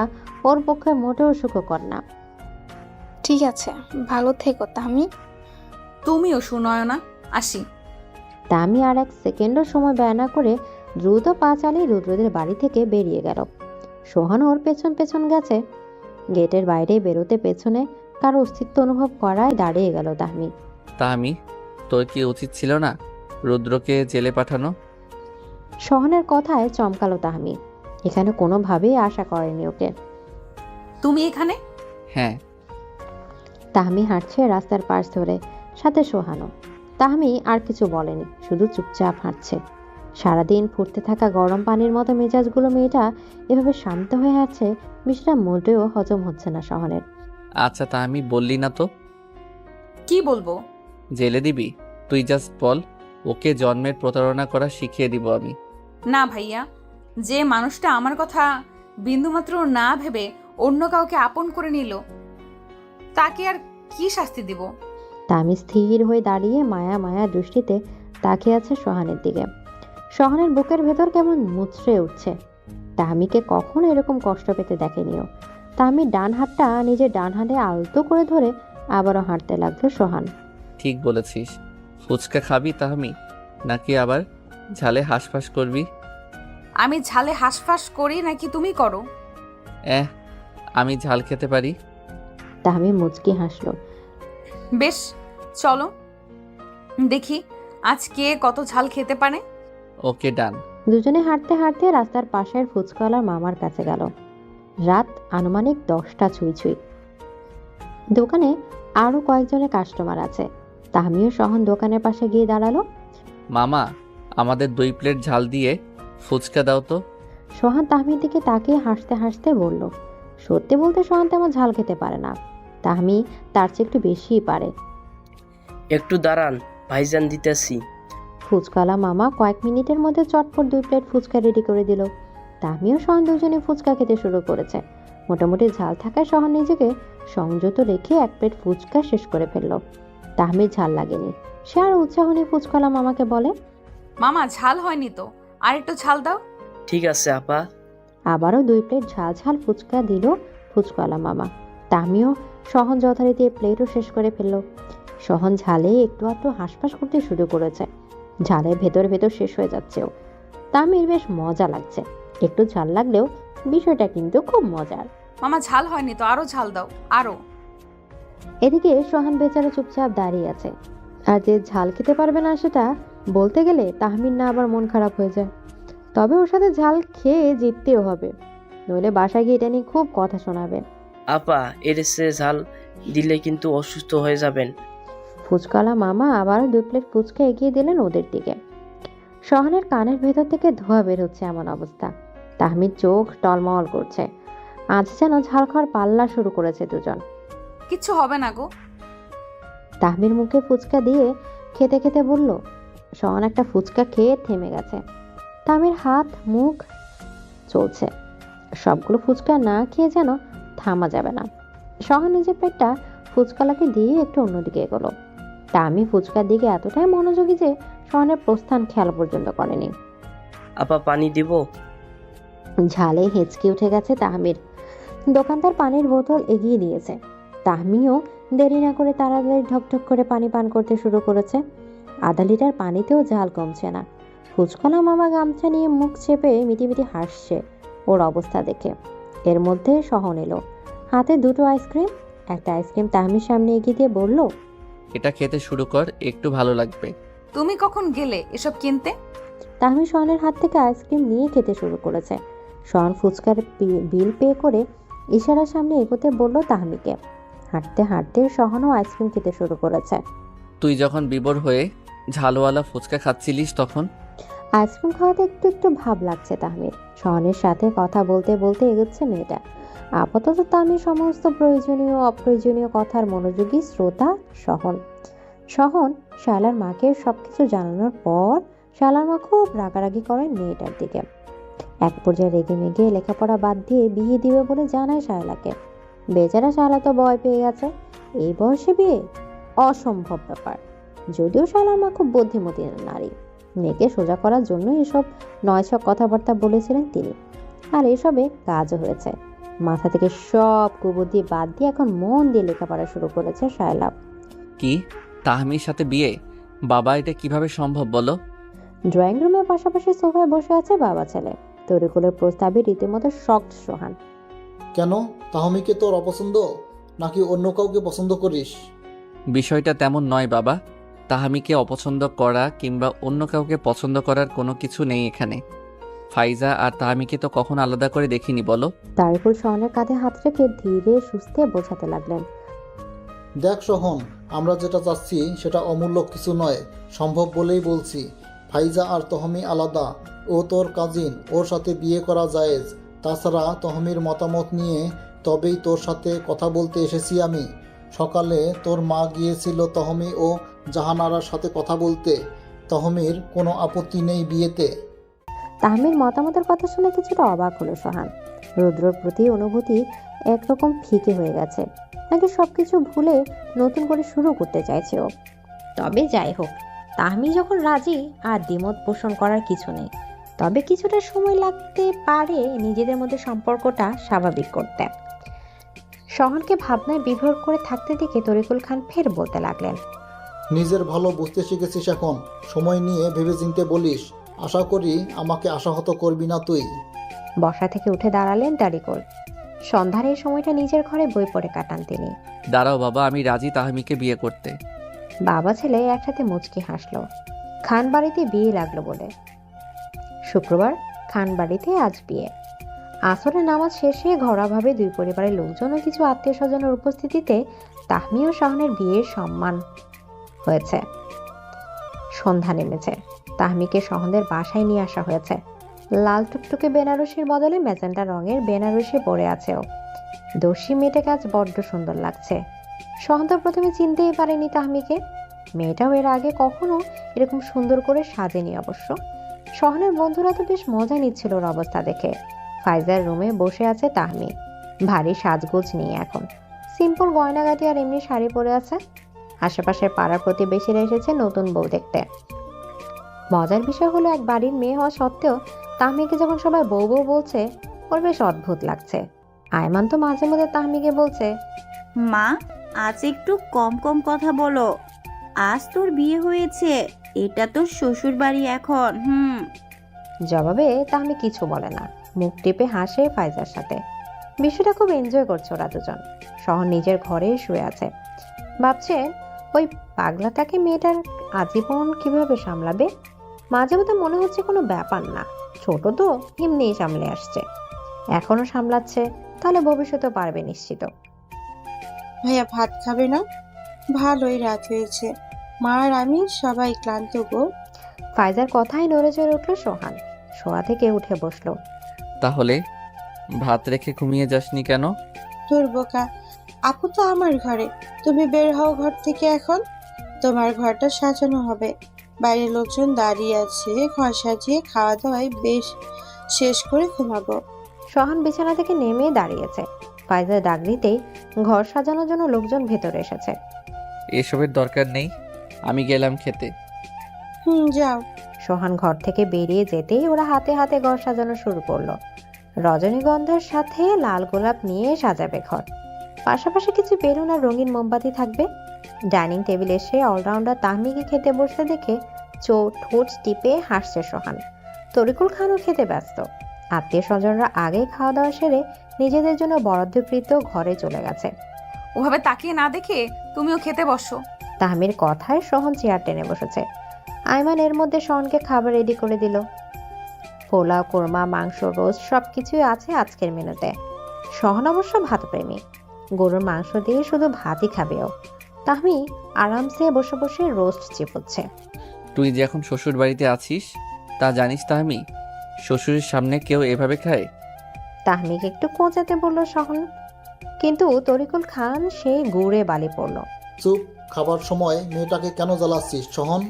ওর পক্ষে মোটেও সুখকর না। ঠিক আছে, ভালো থেকো তাহমি। তুমিও সুনয়না, আসি। তাহমি আর এক সেকেন্ডও সময় ব্যয় না করে দ্রুত পা চালিয়ে রুদ্রদের বাড়ি থেকে বেরিয়ে গেল। সোহান ওর পেছন পেছন গেছে। গেটের বাইরে বেরোতে পেছনে কারো অস্তিত্ব অনুভব করায় দাঁড়িয়ে গেল তাহমি। তাহমি, তোর কি উচিত ছিল না রুদ্রকে জেলে পাঠানো? সোহানের কথায় চমকালো তাহমি। এখানে কোনোভাবেই আশা করেনি ওকে। তুমি এখানে? হ্যাঁ। তাহমি হাঁটছে রাস্তার পাশ ধরে, সাথে সোহানও। তাহমি আর কিছু বলেনি, শুধু চুপচাপ হাঁটছে। সারাদিন ফুটতে থাকা গরম পানির মতো মেজাজগুলো মেয়েটা এভাবে শান্ত হয়ে আছে, বিষয়টা মোটেও হজম হচ্ছে না সোহানের। আচ্ছা তাহমি, বললি না তো? কি বলবো? জেলে দিবি? তুই জাস্ট বল, ওকে জন্মের প্রতারণা করা শিখিয়ে দিব আমি। না ভাইয়া, যে মানুষটা আমার কথা বিন্দুমাত্র না ভেবে অন্য কাউকে আপন করে নিল, তাকে আর কি শাস্তি দিব? তাহমি স্থির হয়ে দাঁড়িয়ে মায়া মায়া দৃষ্টিতে তাকিয়ে আছে সোহানের দিকে। সোহানের বুকের ভেতর কেমন মুচড়ে উঠছে। তাহমিকে কখনো এরকম কষ্ট পেতে দেখেনিও। তাহমির ডান হাতটা নিজের ডান হাতে আলতো করে ধরে আবারও হাঁটতে লাগলো সোহান। ঠিক বলেছিস। ফুচকা খাবি তাহমি, নাকি আবার ঝালে হাঁসফাঁস করবি? আমি ঝালে হাঁসফাঁস করি নাকি তুমি করো? আমি ঝাল খেতে পারি। তাহমি মুচকি হাসলো। বেশ, চলো দেখি আজ কে কত ঝাল খেতে পারে। ওকে, ডান। দুজনে হাঁটতে হাঁটতে রাস্তার পাশের ফুচকাওয়ালার মামার কাছে গেল। রাত আনুমানিক 10টা ছুঁই ছুঁই। দোকানে আরো কয়েকজনের কাস্টমার আছে। তাহমিও সোহান দোকানের পাশে গিয়ে দাঁড়ালো। মামা, আমাদের 2 প্লেট ঝাল দিয়ে ফুচকা দাও তো। সোহান তাহমির দিকে তাকিয়ে হাসতে হাসতে বলল। সত্যি বলতে সোহান তেমন ঝাল খেতে পারে না। তাহমি তার চেয়ে একটু বেশিই পারে। একটু দাঁড়ান, ভাইজান দিতেছি। ফুচকাওয়ালা মামা কয়েক মিনিটের মধ্যে চটপট 2 প্লেট ফুচকা রেডি করে দিল। তাহমিও সোহান দুজনে ফুচকা খেতে শুরু করেছে। মোটামুটি ঝাল থাকায় সোহান নিজেকে সংযত রেখে 1 প্লেট ফুচকা শেষ করে ফেলল। তাহমির ঝাল লাগেনি। সে আর উৎসাহ নিয়ে ফুচকাওয়ালা মামাকে বলে, মামা ঝাল হয়নি তো, আর একটু ঝাল দাও। ঠিক আছে আপা। আবারও 2 প্লেট ঝাল ঝাল ফুচকা দিল ফুচকাওয়ালা মামা। তাহমিও সোহান যথারীতি প্লেটও শেষ করে ফেলল। সোহান ঝালে একটু একটু হাঁসফাঁস করতে শুরু করেছে। ঝালের ভেতর ভেতর শেষ হয়ে যাচ্ছেও। তাহমির বেশ মজা লাগছে। একটু ঝাল লাগলেও বিষয়টা কিন্তু খুব মজার। মামা ঝাল হয়নি তো, আরো ঝাল দাও, আরো। এদিকে সোহান বেচারা চুপচাপ দাঁড়িয়ে আছে। আর যে ঝাল খেতে পারবে না সেটা বলতে গেলে তাহমির না আবার মন খারাপ হয়ে যায়। তবে ওর সাথে ঝাল খেয়ে জিততেও হবে, নইলে বাসায় গিয়ে এটা নিয়ে খুব কথা শোনাবে। আপা, এর চেয়ে ঝাল দিলে কিন্তু অসুস্থ হয়ে যাবেন। ফুচকাওয়ালা মামা আবারও 2 প্লেট ফুচকা এগিয়ে দিলেন ওদের দিকে। সোহানের কানের ভেতর থেকে ধোঁয়া বের হচ্ছে এমন অবস্থা। তাহমির চোখ টলমল করছে। আজ যেন ঝাল খাওয়ার পাল্লা শুরু করেছে দুজন। কিচ্ছু হবে না গো। তাহমির মুখে ফুচকা দিয়ে খেতে খেতে বলল। সোহান একটা ফুচকা খেয়ে থেমে গেছে। তাহমির হাত মুখ চলছে। সবগুলো ফুচকা না খেয়ে যেন থামা যাবে না। সোহান নিজের পেটটা ফুচকালাকে দিয়ে একটু অন্যদিকে এগোলো। তাহমি ফুচকার দিকে এতটাই মনোযোগী যে সোহানের প্রস্থান খেয়াল পর্যন্ত করেনি। আপা, পানি দিব? ঝালে হেঁচকে উঠে গেছে তাহমির। দোকানদার পানির বোতল এগিয়ে দিয়েছে। তাহমিও দেরি না করে তাড়াতাড়ি ঢকঢক করে পানি পান করতে শুরু করেছে। আধা লিটার পানিতেও ঝাল কমছে না। ফুচকালা মামা গামছা নিয়ে মুখ চেপে মিটিমিটি হাসছে ওর অবস্থা দেখে। এর মধ্যে সোহান এলো, হাতে 2টো আইসক্রিম। একটা আইসক্রিম তাহমির সামনে এগিয়ে দিয়ে বলল, এটা খেতে শুরু কর, একটু ভালো লাগবে। তুমি কখন গেলে এসব কিনতে? তাহমি সোহানের হাত থেকে আইসক্রিম নিয়ে খেতে শুরু করেছে। সোহান ফুচকার বিল পে করে ইশারার সামনে এগোতে বলল তাহমিকে। হাঁটতে হাঁটতে সোহানও আইসক্রিম খেতে শুরু করেছে। তুই যখন বিবর হয়ে ঝালওয়ালা ফুচকা খাচ্ছিলিস তখন? আইসক্রিম খাওয়াতে একটু একটু ভাব লাগছে তাহমির। সোহানের সাথে কথা বলতে বলতে এগোচ্ছে মেয়েটা। আপাতত তাহমির সমস্ত প্রয়োজনীয় ও অপ্রয়োজনীয় কথার মনোযোগী শ্রোতা সহন। সহন শায়লার মাকে সবকিছু জানানোর পর শায়লার মা খুব রাগারাগি করেন মেয়েটার দিকে। এক পর্যায়ে রেগে মেগে লেখাপড়া বাদ দিয়ে বিয়ে দিবে বলে জানায় শায়লাকে। বেচারা শায়লা তো ভয় পেয়ে গেছে, এই বয়সে বিয়ে অসম্ভব ব্যাপার। যদিও শায়লার মা খুব বুদ্ধিমতী নারী, মেয়েকে সোজা করার জন্য এসব নয়ছক কথাবার্তা বলেছিলেন তিনি, আর এসবে কাজও হয়েছে। মাথা থেকে সব কুবুদ্ধি বাদ দিয়ে এখন মন দিয়ে লেখাপড়া শুরু করেছে শায়লা। কি তাহমির সাথে বিয়ে? বাবা, এটা কিভাবে সম্ভব বলো? ড্রয়িং রুমের পাশাপাশি সোফায় বসে আছে বাবা ছেলে। তরিকুলের প্রস্তাবে রীতিমতো শকড সোহান। কেন, তাহমিকে তোর অপছন্দ নাকি অন্য কাউকে পছন্দ করিস? বিষয়টা তেমন নয় বাবা। তাহমিকে অপছন্দ করা কিংবা অন্য কাউকে পছন্দ করার কোনো কিছু নেই এখানে। ফাইজা আর তাহমিকে তো কখনো আলাদা করে দেখিনি বলো। তারিকুল সোহানের কাঁধে হাত রেখে ধীরে সুস্থে বোঝাতে লাগলেন। দেখ সোহন, আমরা যেটা চাচ্ছি সেটা অমূল্য কিছু নয়, সম্ভব বলেই বলছি। ফাইজা আর তহমি আলাদা, ও তোর কাজিন, ওর সাথে বিয়ে করা জায়েজ। তাছাড়া তহমির মতামত নিয়ে তবেই তোর সাথে কথা বলতে এসেছি আমি। সকালে তোর মা গিয়েছিল তহমি ও জাহানারার সাথে কথা বলতে। তহমির কোনো আপত্তি নেই বিয়েতে। তাহমির মতামতের কথা শুনে কিছুটা অবাক হলো সোহান। রুদ্রর প্রতি অনুভূতি একরকম ফিকে হয়ে গেছে, নাকি সবকিছু ভুলে নতুন করে শুরু করতে চাইছে ও। তবে যাই হোক, তাহমি যখন রাজি আর দ্বিমত পোষণ করার কিছু নেই। তবে কিছুটা সময় লাগতে পারে নিজেদের মধ্যে সম্পর্কটা স্বাভাবিক করতে। সহনকে ভাবনায় বিভোর করে থাকতে দেখে তরিকুল খান ফের বলতে লাগলেন, নিজের ভালো বুঝতে শিখেছিস এখন, সময় নিয়ে ভেবেচিন্তে বলিস। আশা করি আমাকে আশাহত করবি না তুই। বসা থেকে উঠে দাঁড়ালেন তারিকুল। সন্ধ্যার এই সময়টা নিজের ঘরে বই পড়ে কাটান তিনি। দাঁড়াও বাবা, আমি রাজি তাহমিকে বিয়ে করতে। বাবা ছেলে একসাথে মুচকি হাসলো। খান বাড়িতে বিয়ে লাগলো বলে। শুক্রবার খান বাড়িতে আজ বিয়ে। আসরের নামাজ শেষে ঘরোয়াভাবে দুই পরিবারের লোকজন ও কিছু আত্মীয় স্বজনের উপস্থিতিতে তাহমি ও শাহনের বিয়ের সম্মান হয়েছে। সন্ধ্যা নেমেছে। তাহমিকে সহনদের বাসায় নিয়ে আসা হয়েছে। লাল টুকটুকে বেনারসির বদলে ম্যাজেন্টা রঙের বেনারসি পরে আছে ও। দর্শী মেয়েটাকে আজ বড্ড সুন্দর লাগছে। সহন তো প্রথমে চিনতেই পারেনি তাহমিকে। মেয়েটাও এর আগে কখনো এরকম সুন্দর করে সাজেনি অবশ্য। সহনের বন্ধুরা তো বেশ মজা নিচ্ছিল ওর অবস্থা দেখে। ফাইজার রুমে বসে আছে তাহমি, ভারী সাজগোজ নিয়ে এখন। সিম্পল গয়নাগাটি আর এমনি শাড়ি পরে আছে। আশেপাশের পাড়ার প্রতিবেশীরা এসেছে নতুন বউ দেখতে। মজার বিষয় হলো, এক বাড়ির মেয়ে হওয়া সত্ত্বেও তাহমিকে যখন সবাই বউ বউ বলছে, ওর বেশ অদ্ভুত লাগছে। আয়মান তো মাঝে মধ্যে তাহমিকে বলছে, মা আজ একটু কম কম কথা বলো, আজ তোর বিয়ে হয়েছে, এটা তোর শ্বশুর বাড়ি এখন। জবাবে তাহমি কিছু বলে না, মুখ টিপে হাসে ফাইজার সাথে। বিষয়টা খুব এনজয় করছে ওরা দুজন। শহর নিজের ঘরে শুয়ে আছে, ভাবছে ওই পাগলাটাকে মেয়েটার আজীবন কিভাবে সামলাবে। মাঝে মধ্যে মনে হচ্ছে কোনো ব্যাপার না, ছোট তো এমনিই সামলে আসছে, এখনো সামলাচ্ছে, তাহলে ভবিষ্যতে পারবে নিশ্চিত। ভাইয়া ভাত খাবে না? ভালোই রাত হয়েছে, মা আর আমি সবাই ক্লান্ত গো। ফাইজার কথাই নড়ে চড়ে উঠল সোহান। শোয়া থেকে উঠে বসলো। তাহলে ভাত রেখে ঘুমিয়ে যাসনি কেন? তোর বোকা, আপু তো আমার ঘরে, তুমি বের হও ঘর থেকে এখন। তোমার ঘরটা সাজানো হবে, বাইরের লোকজন দাঁড়িয়ে আছে, ঘর সাজিয়ে খাওয়া দাওয়ায় বেশ শেষ করে ঘুমাবো। সোহান বিছানা থেকে নেমে দাঁড়িয়েছে। ফাইজার ডাক দিতেই ঘর সাজানোর জন্য লোকজন ভেতরে এসেছে। এসবের দরকার নেই, আমি গেলাম খেতে। যাও। সোহান ঘর থেকে বেরিয়ে যেতেই ওরা হাতে হাতে ঘর সাজানো শুরু করলো। রজনীগন্ধার সাথে লাল গোলাপ নিয়ে সাজাবে ঘর, পাশাপাশি কিছু বেলুন আর রঙিন মোমবাতি থাকবে। ডাইনিং টেবিলে এসে অলরাউন্ডার তাহমিকে খেতে বসতে দেখে ঠোঁট টিপে হাসছে সোহান। তরিকুল খানও খেতে ব্যস্ত। আত্মীয় স্বজনরা আগে খাওয়া দাওয়া সেরে নিজেদের জন্য বরাদ্দকৃত ঘরে চলে গেছে। ওভাবে তাকিয়ে না দেখে তুমিও খেতে বসো। তাহমির কথায় সোহন চেয়ার টেনে বসেছে। আয়মান এর মধ্যে সোহনকে খাবার রেডি করে দিল। পোলাও, কোরমা, মাংস, রোস্ট সবকিছুই আছে আজকের মেনুতে। সোহন অবশ্য ভাতপ্রেমী, গরুর মাংস দিয়ে শুধু ভাতই খাবে ও। তাহমি আরামসে বসে বসে রোস্ট চিপোচ্ছে। তুই যে এখন শ্বশুর বাড়িতে আছিস তা জানিস তাহমি? শ্বশুরের সামনে কেউ এভাবে খায়? তাহমিকে একটু কোঁচাতে বলল সহন, কিন্তু তরিকুল খান সেই গুড়ে বালি পড়ল। চুপ, খাবার সময় মেয়েটাকে কেন জ্বালাচ্ছিস সহন?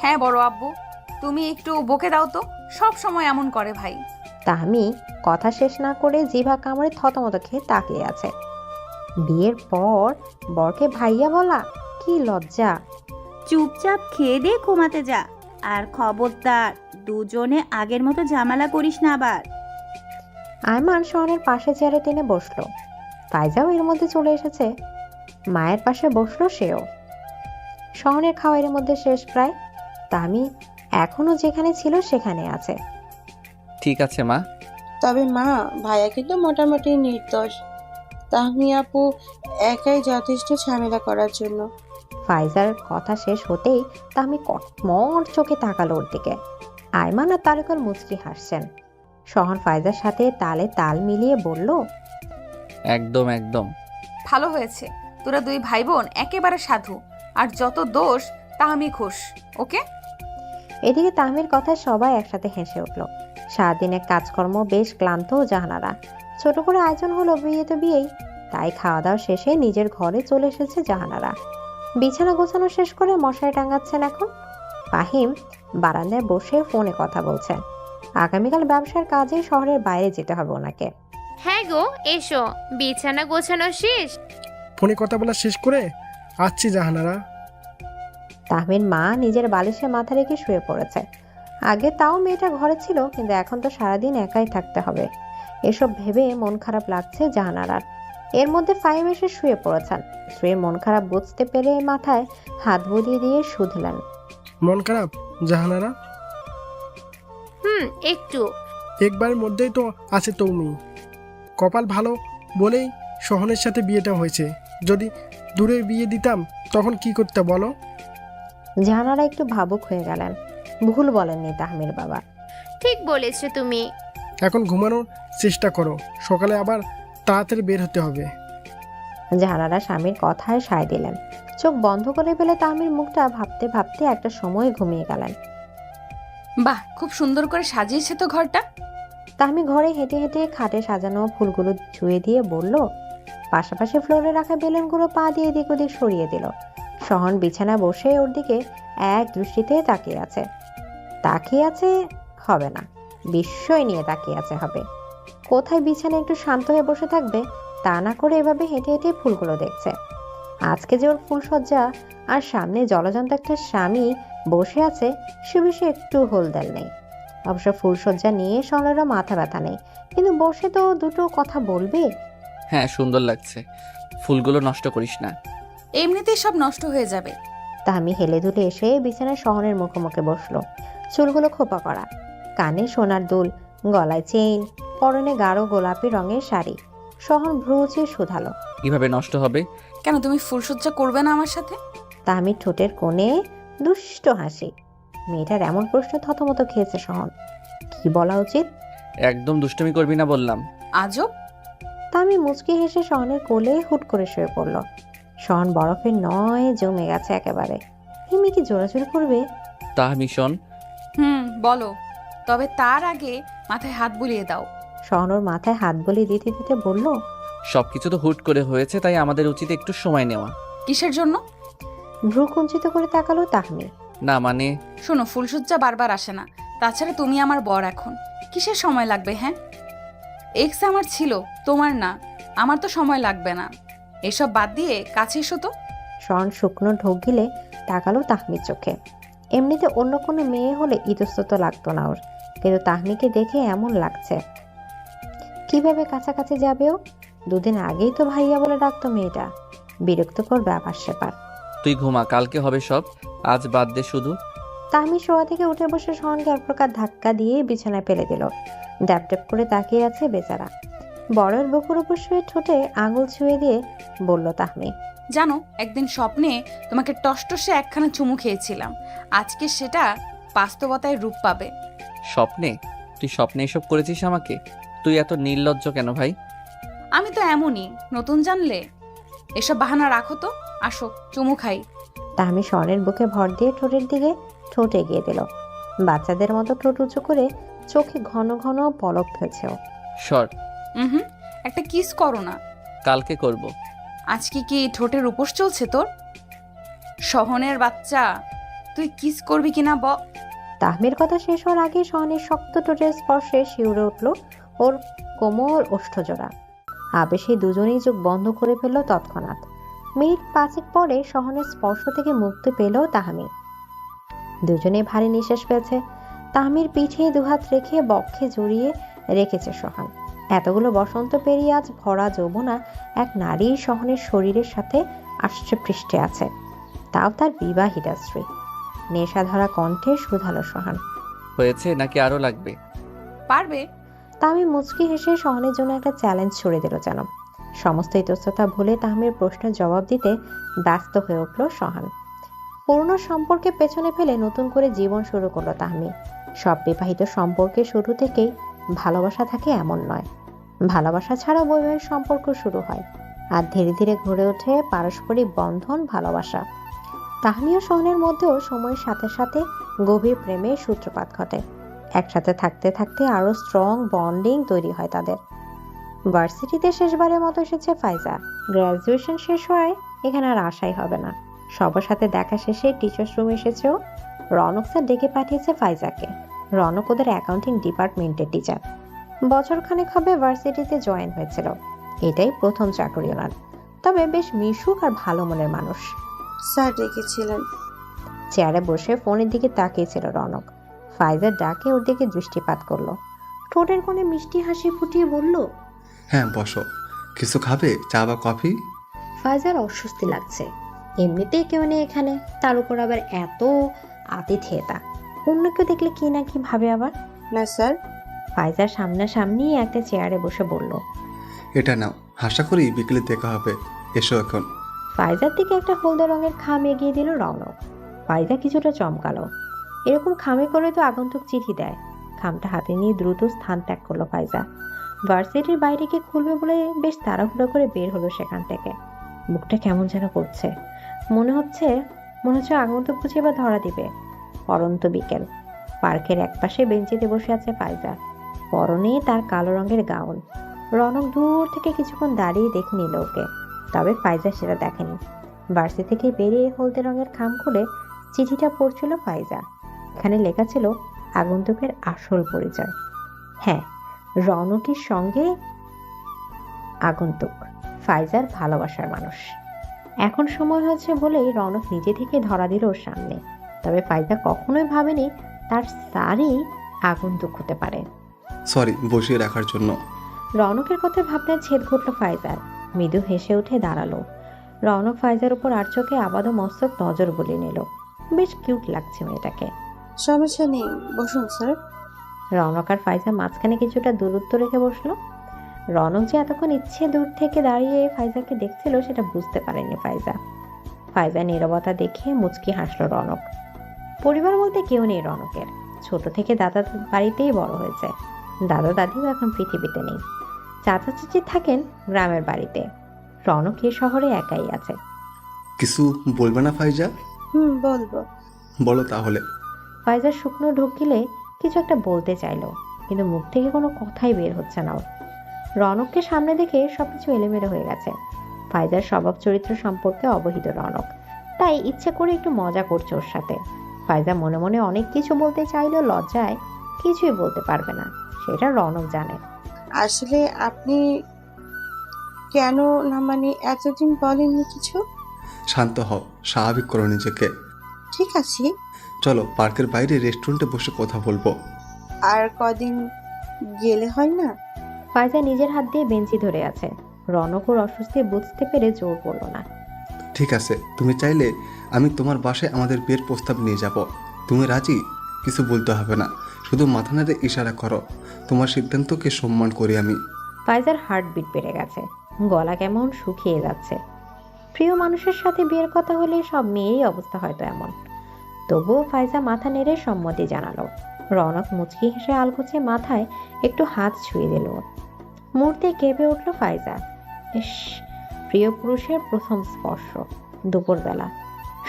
হ্যাঁ বড় আব্বু, তুমি একটু বকে দাও তো, সব সময় এমন করে ভাই। তাহমি কথা শেষ না করে জিভা কামড়ে থতমত খেয়ে তাকিয়ে আছে। বিয়ের পর বরকে ভাইয়া বলা, কি লজ্জা। চুপচাপ খেয়ে দিয়ে ঘুমাতে যা, আর খবরদার দুজনে আগের মতো ঝামেলা করিস না আবার। আয়মান সহনের পাশে চেয়ারে টেনে বসলো। ফাইজাও এর মধ্যে চলে এসেছে, মায়ের পাশে বসলো সেও। সহনের খাওয়া এর মধ্যে শেষ প্রায়। তাহমি এখনো যেখানে ছিল সেখানে আছে। ঠিক আছে মা। তবে মা, ভাইয়া কিন্তু মোটামুটি নির্দোষ। তাহমি আপু একাই যথেষ্ট ঝামেলা করার জন্য। ফাইজার কথা শেষ হতেই তাহমি কটমট চোখে তাকালো ওর দিকে। আয়মান আর তারিকুল মুচকি হাসছেন। সহন ফাইজার সাথে তালে তাল মিলিয়ে বলল, একদম একদম। ভালো হয়েছে, তোরা দুই ভাই বোন একেবারে সাধু, আর যত দোষ তাহমি খুশ। ওকে। এদিকে তাহমির কথায় সবাই একসাথে হেসে উঠল। সারাদিনের কাজকর্ম বেশ ক্লান্ত জাহানারা। ছোট করে আয়োজন হলো, বিয়ে তো বিয়েই, তাই খাওয়া দাওয়া শেষে নিজের ঘরে চলে এসেছে জাহানারা। বিছানা গোছানো শেষ করে মশারি টাঙাচ্ছেন এখন। ফাহিম বারান্দায় বসে ফোনে কথা বলছেন। আগামীকাল ব্যবসার কাজে শহরের বাইরে যেতে হবে ওনাকে। হ্যাঁ গো, এসো, বিছানা গোছানো শেষ? ফোনে কথা বলা শেষ করে আসছি জাহানারা। তাহমির মা নিজের বালিশে মাথা রেখে শুয়ে পড়েছে। আগে তাও মেয়েটা ঘরে ছিল, কিন্তু এখন তো সারাদিন একাই থাকতে হবে। এসব ভেবে মন খারাপ লাগছে জাহানারার। এর মধ্যে ফাহিম এসে শুয়ে পড়েছেন। শুয়ে মন খারাপ বুঝতে পেরে মাথায় হাত বুলিয়ে দিয়ে শুধলেন। মন খারাপ জাহানারা? একটু। একবারের মধ্যেই তো আছে তুমি। কপাল ভালো বলেই সহনের সাথে বিয়েটা হয়েছে। যদি দূরে বিয়ে দিতাম তখন কি করতে বলো? জাহানারা একটু ভাবুক হয়ে গেলেন। ভুল বলেননি তাহমির বাবা। ঠিক বলেছো তুমি। এখন ঘুমানোর চেষ্টা করো, সকালে আবার তাড়াতাড়ি বের হতে হবে। জাহানারা স্বামীর কথায় সায় দিলেন। চোখ বন্ধ করে ফেলে তাহমির মুখটা ভাবতে ভাবতে একটা সময় ঘুমিয়ে গেলেন। বাহ, খুব সুন্দর করে সাজিয়েছে তো ঘরটা। তাহমি ঘরে হেঁটে হেঁটে খাটে সাজানো ফুলগুলো ছুঁয়ে দিয়ে বলল, পাশাপাশি ফ্লোরে রাখা বেলুনগুলো পা দিয়ে এদিক ওদিক সরিয়ে দিল। সহন বিছানা বসে ওর দিকে এক দৃষ্টিতে তাকিয়ে আছে। হবে না, বিস্ময় নিয়ে তাকিয়ে আছে হবে। কোথায় বিছানা একটু শান্ত হয়ে বসে থাকবে, তা না করে এভাবে হেঁটে হেঁটে ফুলগুলো দেখছে। আজকে যে ওর ফুলসজ্জা আর সামনে জলজন্ত একটা স্বামী বসে আছে, সে বিষয়ে একটু হোলদাল নেই। অবশ্য ফুলসজ্জা নিয়ে সহনেরও মাথা ব্যথা নেই, কিন্তু বসে তো দুটো কথা বলবে। হ্যাঁ, সুন্দর লাগছে। ফুলগুলো নষ্ট করিস না। এমনিতেই সব নষ্ট হয়ে যাবে। তাহমি হেলে দুলে এসে বিছানায় সহনের মুখোমুখি বসলো। চুলগুলো খোপা করা, কানে সোনার দুল, গলায় চেইন, পরনে গাঢ় গোলাপি রঙের শাড়ি। সহন ভ্রু উঁচিয়ে শুধালো, কিভাবে নষ্ট হবে? কেন, তুমি ফুলসজ্জা করবে না আমার সাথে? তাহমির ঠোঁটের কোণে দুষ্ট হাসি। মেয়েটার এমন প্রশ্ন থতমত খেয়েছে সহন। কি বলা উচিত? একদম দুষ্টুমি করবি না বললাম। আজব। তাহমি মুচকি হেসে সহনের কোলে হুট করে শুয়ে পড়ল। সহন বরফের নয় জমে গেছে একেবারে। হিমি কি জোরাজোরি করবে? তাহমি শোন। বলো, তবে তার আগে মাথায় হাত বুলিয়ে দাও। সহনর মাথায় হাত বুলিয়ে দিতে দিতে বলল, সবকিছু তো হুট করে হয়েছে, তাই আমাদের উচিত একটু সময় নেওয়া। কিসের জন্য? ভ্রু কুঞ্চিত করে তাকালো তাহমি। না মানে, শোনো, ফুলসজ্জা বারবার আসে না। তাছাড়া তুমি আমার বর এখন, কিসের সময় লাগবে? হ্যাঁ, এক্স আমার ছিল, তোমার না। আমার তো সময় লাগবে না। এসব বাদ দিয়ে কাছে এসো তো। সহন শুকনো ঢোক গিলে তাকালো তাহমির চোখে। এমনিতে অন্য কোনো মেয়ে হলে ইতস্তত লাগতো না ওর, কিন্তু তাহমিকে দেখে এমন লাগছে। কিভাবে কাছাকাছি যাবেও? দুদিন আগেই তো ভাইয়া বলে ডাকতো মেয়েটা। বিরক্তকর ব্যাপার সেপার। তুই ঘুমা, কালকে হবে সব, আজ বাদ দে শুধু। তাহমি শোয়া থেকে উঠে বসে সহনকে এক প্রকার ধাক্কা দিয়ে বিছানায় ফেলে দিল। ড্যাপ ড্যাপ করে তাকিয়ে আছে বেচারা। বড়ের বুকুর উপর শুয়ে ঠোঁটে আঙুল ছুঁয়ে দিয়ে বলল তাহমি, জানো, একদিন স্বপ্নে তোমাকে টসটসে একখানা চুমু খেয়েছিলাম। আজকে সেটা বাস্তবতায় রূপ পাবে। স্বপ্নে? তুই স্বপ্নে এসব করেছিস আমাকে? তুই এত নির্লজ্জ কেন ভাই? আমি তো এমনই, নতুন জানলে। এসব বাহানা রাখো তো, আসো চুমু খাই। তাহমি সহনের বুকে ভর দিয়ে ঠোঁটের দিকে ঠোঁট এগিয়ে দিল। বাচ্চাদের মতো ঠোঁট উঁচু করে চোখে ঘন ঘন পলক ফেলছে ও। সর। হুম, একটা কিস করো না। কালকে করব। আজকে কি ঠোঁটের উপোস চলছে তোর? সহনের বাচ্চা, তুই কিস করবি কিনা তাহমির কথা শেষ হওয়ার আগে সহনের শক্ত ঠোঁটের স্পর্শে শিউরে উঠল ওর কোমল ওষ্ঠজোড়া। আবেশে দুজনেই চোখ বন্ধ করে ফেলল তৎক্ষণাৎ। মিনিট 5 পরে সহনের স্পর্শ থেকে মুক্তি পেল তাহমি। দুজনে ভারী নিঃশ্বাস পেয়েছে। তাহমির পিঠে দুহাত রেখে বক্ষে জড়িয়ে রেখেছে সোহান। এতগুলো বসন্ত পেরিয়ে আজ ভরা যৌবনা এক নারীর সহনের শরীরের সাথে আষ্টে পৃষ্ঠে আছে, তাও তার বিবাহিতা স্ত্রী। নেশা ধরা কণ্ঠে শুধালো সোহান, হয়েছে নাকি আরো লাগবে? পারবে? তাহমি মুচকি হেসে সহনের জন্য একটা চ্যালেঞ্জ ছুড়ে দিল যেন। সমস্ত ইতস্ততা ভুলে তাহমির প্রশ্নের জবাব দিতে ব্যস্ত হয়ে উঠল সোহান। পুরনো সম্পর্কে পেছনে ফেলে নতুন করে জীবন শুরু করলো তাহমি। সব বিবাহিত সম্পর্কে শুরু থেকেই ভালোবাসা থাকে এমন নয়, ভালোবাসা ছাড়া বৈবাহিক সম্পর্ক শুরু হয় আর ধীরে ধীরে গড়ে ওঠে পারস্পরিক বন্ধন, ভালোবাসা। তাহমি ও সোহানের মধ্যেও সময়ের সাথে সাথে গভীর প্রেমের সূত্রপাত ঘটে। একসাথে থাকতে থাকতে আরো স্ট্রং বন্ডিং তৈরি হয় তাদের। ভার্সিটিতে শেষবারের মতো এসেছে ফাইজা। গ্র্যাজুয়েশন শেষ হওয়ায় এখানে আর আশাই হবে না। সবার সাথে দেখা শেষে টিচার্স রুমে এসেছেও। রনক স্যার ডেকে পাঠিয়েছে ফাইজাকে। রনক ওদের অ্যাকাউন্টিং ডিপার্টমেন্টের টিচার। বছরখানেক হবে ভার্সিটিতে জয়েন হয়েছিল। এটাই প্রথম চাকরি ওনার। তবে বেশ মিশুক আর ভালো মনের মানুষ। স্যার ডেকেছিলেন? চেয়ারে বসে ফোনের দিকে তাকিয়েছিল রনক। ফাইজার ডাকে ওর দিকে দৃষ্টিপাত করলো। ঠোঁটের কোণে মিষ্টি হাসি ফুটিয়ে বলল, হ্যাঁ বসো। কিছু খাবে, চা বা কফি? ফাইজার অস্বস্তি লাগছে। এমনিতেই কেউ নেই এখানে, তার উপর আবার এত আতিথেয়তা। অন্য কেউ দেখলে কি না কি ভাবে আবার। না স্যার। ফাইজার সামনাসামনি একটা চেয়ারে বসে বলল, এটা নাও, আশা করি বিকেলে দেখা হবে। এসো এখন। ফাইজার দিকে একটা হলদে রঙের খাম এগিয়ে দিল রনক। ফাইজা কিছুটা চমকালো। এরকম খামে করে তো আগন্তুক চিঠি দেয়। খামটা হাতে নিয়ে দ্রুত স্থান ত্যাগ করলো ফাইজা। ভার্সিটির বাইরে গিয়ে খুলবে বলে বেশ তাড়াহুড়ো করে বের হলো সেখান থেকে। বুকটা কেমন যেন করছে। মনে হচ্ছে আগন্তুক বুঝে বা ধরা দিবে। পরন্ত বিকেল। পার্কের একপাশে বেঞ্চিতে বসে আছে ফাইজা। পরনে তার কালো রঙের গাউন। রনক দূর থেকে কিছুক্ষণ দাঁড়িয়ে দেখে নিল ওকে, তবে ফাইজা সেটা দেখেনি। ভার্সিটি থেকে বেরিয়ে হলদে রঙের খাম খুলে চিঠিটা পড়ছিল ফাইজা। এখানে লেখা ছিল আগন্তুকের আসল পরিচয়। হ্যাঁ, রনকের সঙ্গে আগন্তুক ফাইজার ভালোবাসার মানুষ। এখন সময় হচ্ছে বলেই রনক নিজে থেকে ধরা দিল ওর সামনে। তবে ফাইজা কখনোই ভাবেনি তার স্যারই আগন্তুক হতে পারে। সরি বসিয়ে রাখার জন্য। রনকের কথা ভাবনায় ছেদ ঘটল ফাইজার। মৃদু হেসে উঠে দাঁড়ালো। রনক ফাইজার উপর আর চোখে আবাদও মস্তক নজর বুলিয়ে নিল। বেশ কিউট লাগছে মেয়েটাকে। সমস্যা নেই, বসুন স্যার। রনক আর ফাইজা মাঝখানে কিছুটা দূরত্ব রেখে বসলো। রনক যে এতক্ষণ ইচ্ছে দূর থেকে দাঁড়িয়ে ফাইজাকে দেখছিল সেটা বুঝতে পারেনি ফাইজা। ফাইজা নীরবতা দেখে মুচকি হাসলো রনক। পরিবার বলতে কেউ নেই রনকের। ছোট থেকে দাদা বাড়িতেই বড় হয়েছে। দাদা দাদিও এখন পৃথিবীতে নেই। চাচা চাচি থাকেন গ্রামের বাড়িতে। রনক এ শহরে একাই আছে। কিছু বলবে না ফাইজা? বলবো। বলো তাহলে। ফাইজার শুকনো ঢোক গিলে কিছু একটা বলতে চাইলো, কিন্তু মুখ থেকে কোনো কথাই বের হচ্ছে না ওর। রনককে সামনে দেখে সবকিছু এলোমেলো হয়ে গেছে। ফাইজার স্বভাব চরিত্র সম্পর্কে অবহিত রনক, তাই ইচ্ছে করে একটু মজা করছে ওর সাথে। ফাইজা মনে মনে অনেক কিছু বলতে চাইলেও লজ্জায় কিছুই বলতে পারবে না, সেটা রনক জানে। আসলে আপনি কেন না, মানে এতদিন বলেননি কিছু? শান্ত হও, স্বাভাবিক করো নিজেকে। ঠিক আছে, চলো পার্কের বাইরে রেস্টুরেন্টে বসে কথা বলবো। আর কদিন গেলে হয় না? ফাইজা নিজের হাত দিয়ে বেঞ্চি ধরে আছে। রনক ওর অস্বস্তি বুঝতে পেরে জোর করলো না। ঠিক আছে, তুমি চাইলে আমি তোমার বাসায় আমাদের বিয়ের প্রস্তাব নিয়ে যাব। তুমি রাজি? কিছু বলতে হবে না, শুধু মাথা নেড়ে ইশারা করো। তোমার সিদ্ধান্তকে সম্মান করি আমি। ফাইজার হার্টবিট বেড়ে গেছে, গলা কেমন শুকিয়ে যাচ্ছে। প্রিয় মানুষের সাথে বিয়ের কথা হলে সব মেয়েরই অবস্থা হয়তো এমন। তবুও ফাইজা মাথা নেড়ে সম্মতি জানালো। রনক মুচকি হেসে আলগোছে মাথায় একটু হাত ছুঁয়ে দিল। মুহূর্তে কেঁপে উঠল ফাইজা। ইস, প্রিয় পুরুষের প্রথম স্পর্শ। দুপুরবেলা,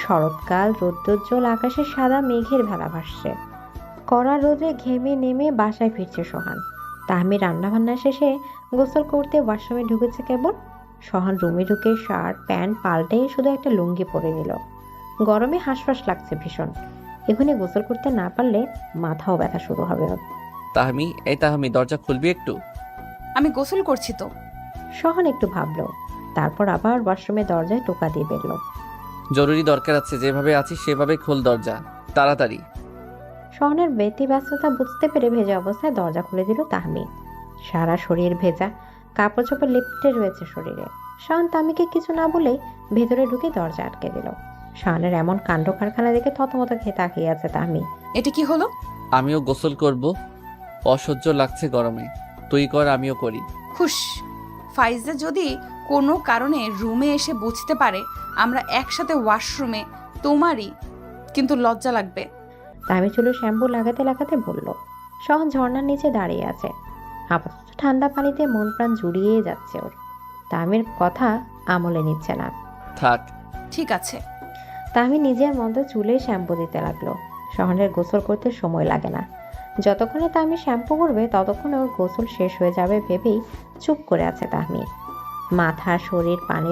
শরৎকাল, রৌদ্রোজ্জ্বল আকাশে সাদা মেঘের ভেলা ভাসছে। কড়া রোদে ঘেমে নেমে বাসায় ফিরছে সোহান। তাহমি রান্নাবান্না শেষে গোসল করতে ওয়াশরুমে ঢুকেছে কেবল। সহন রুমে ঢুকে শার্ট প্যান্ট পাল্টে শুধু একটা লুঙ্গি পরে নিল। গরমে হাঁসফাঁস লাগছে ভীষণ। এখনই গোসল করতে না পারলে মাথাও ব্যথা শুরু হবে ওর। তাহমি দরজা খুলবি একটু? আমি গোসল করছি তো। সহন একটু ভাবলো, তারপর আবার ওয়াশরুমে দরজায় টোকা দিয়ে বেরলো। জরুরি দরকার আছে, যেভাবে আছিস সেভাবে খোল দরজা, তাড়াতাড়ি। সহনের ব্যতিব্যস্ততা বুঝতে পেরে ভেজা অবস্থায় দরজা খুলে দিল তাহমি। সারা শরীর ভেজা, কাপড় চোপড় লিপটে রয়েছে শরীরে। শাওন তাহমিকে কিছু না বলেই ভেতরে ঢুকে দরজা আটকে দিল। শাওনের এমন কাণ্ড কারখানা দেখে থতমত খেয়ে তাকিয়ে আছে তাহমি। এটা কি হলো? আমিও গোসল করব, অসহ্য লাগছে গরমে। তুই কর, আমিও করি। হুশ, ফাইজা যদি কোনো কারণে রুমে এসে বুঝতে পারে আমরা একসাথে ওয়াশরুমে, তোমারই কিন্তু লজ্জা লাগবে। তাহমি চুলে শ্যাম্পু লাগাতে লাগাতে বলল। সহন ঝর্ণার নিচে দাঁড়িয়ে আছে। আপাতত ঠান্ডা পানিতে মন প্রাণ জুড়িয়ে যাচ্ছে ওর। তাহমির কথা আমলে নিচ্ছে না। থাক, ঠিক আছে। তাহমি নিজের মতো চুলে শ্যাম্পু দিতে লাগলো। সহনের গোসল করতে সময় লাগে না। যতক্ষণে তাহমি শ্যাম্পু করবে ততক্ষণে ওর গোসল শেষ হয়ে যাবে ভেবেই চুপ করে আছে তাহমি। মাথা শরীর পানি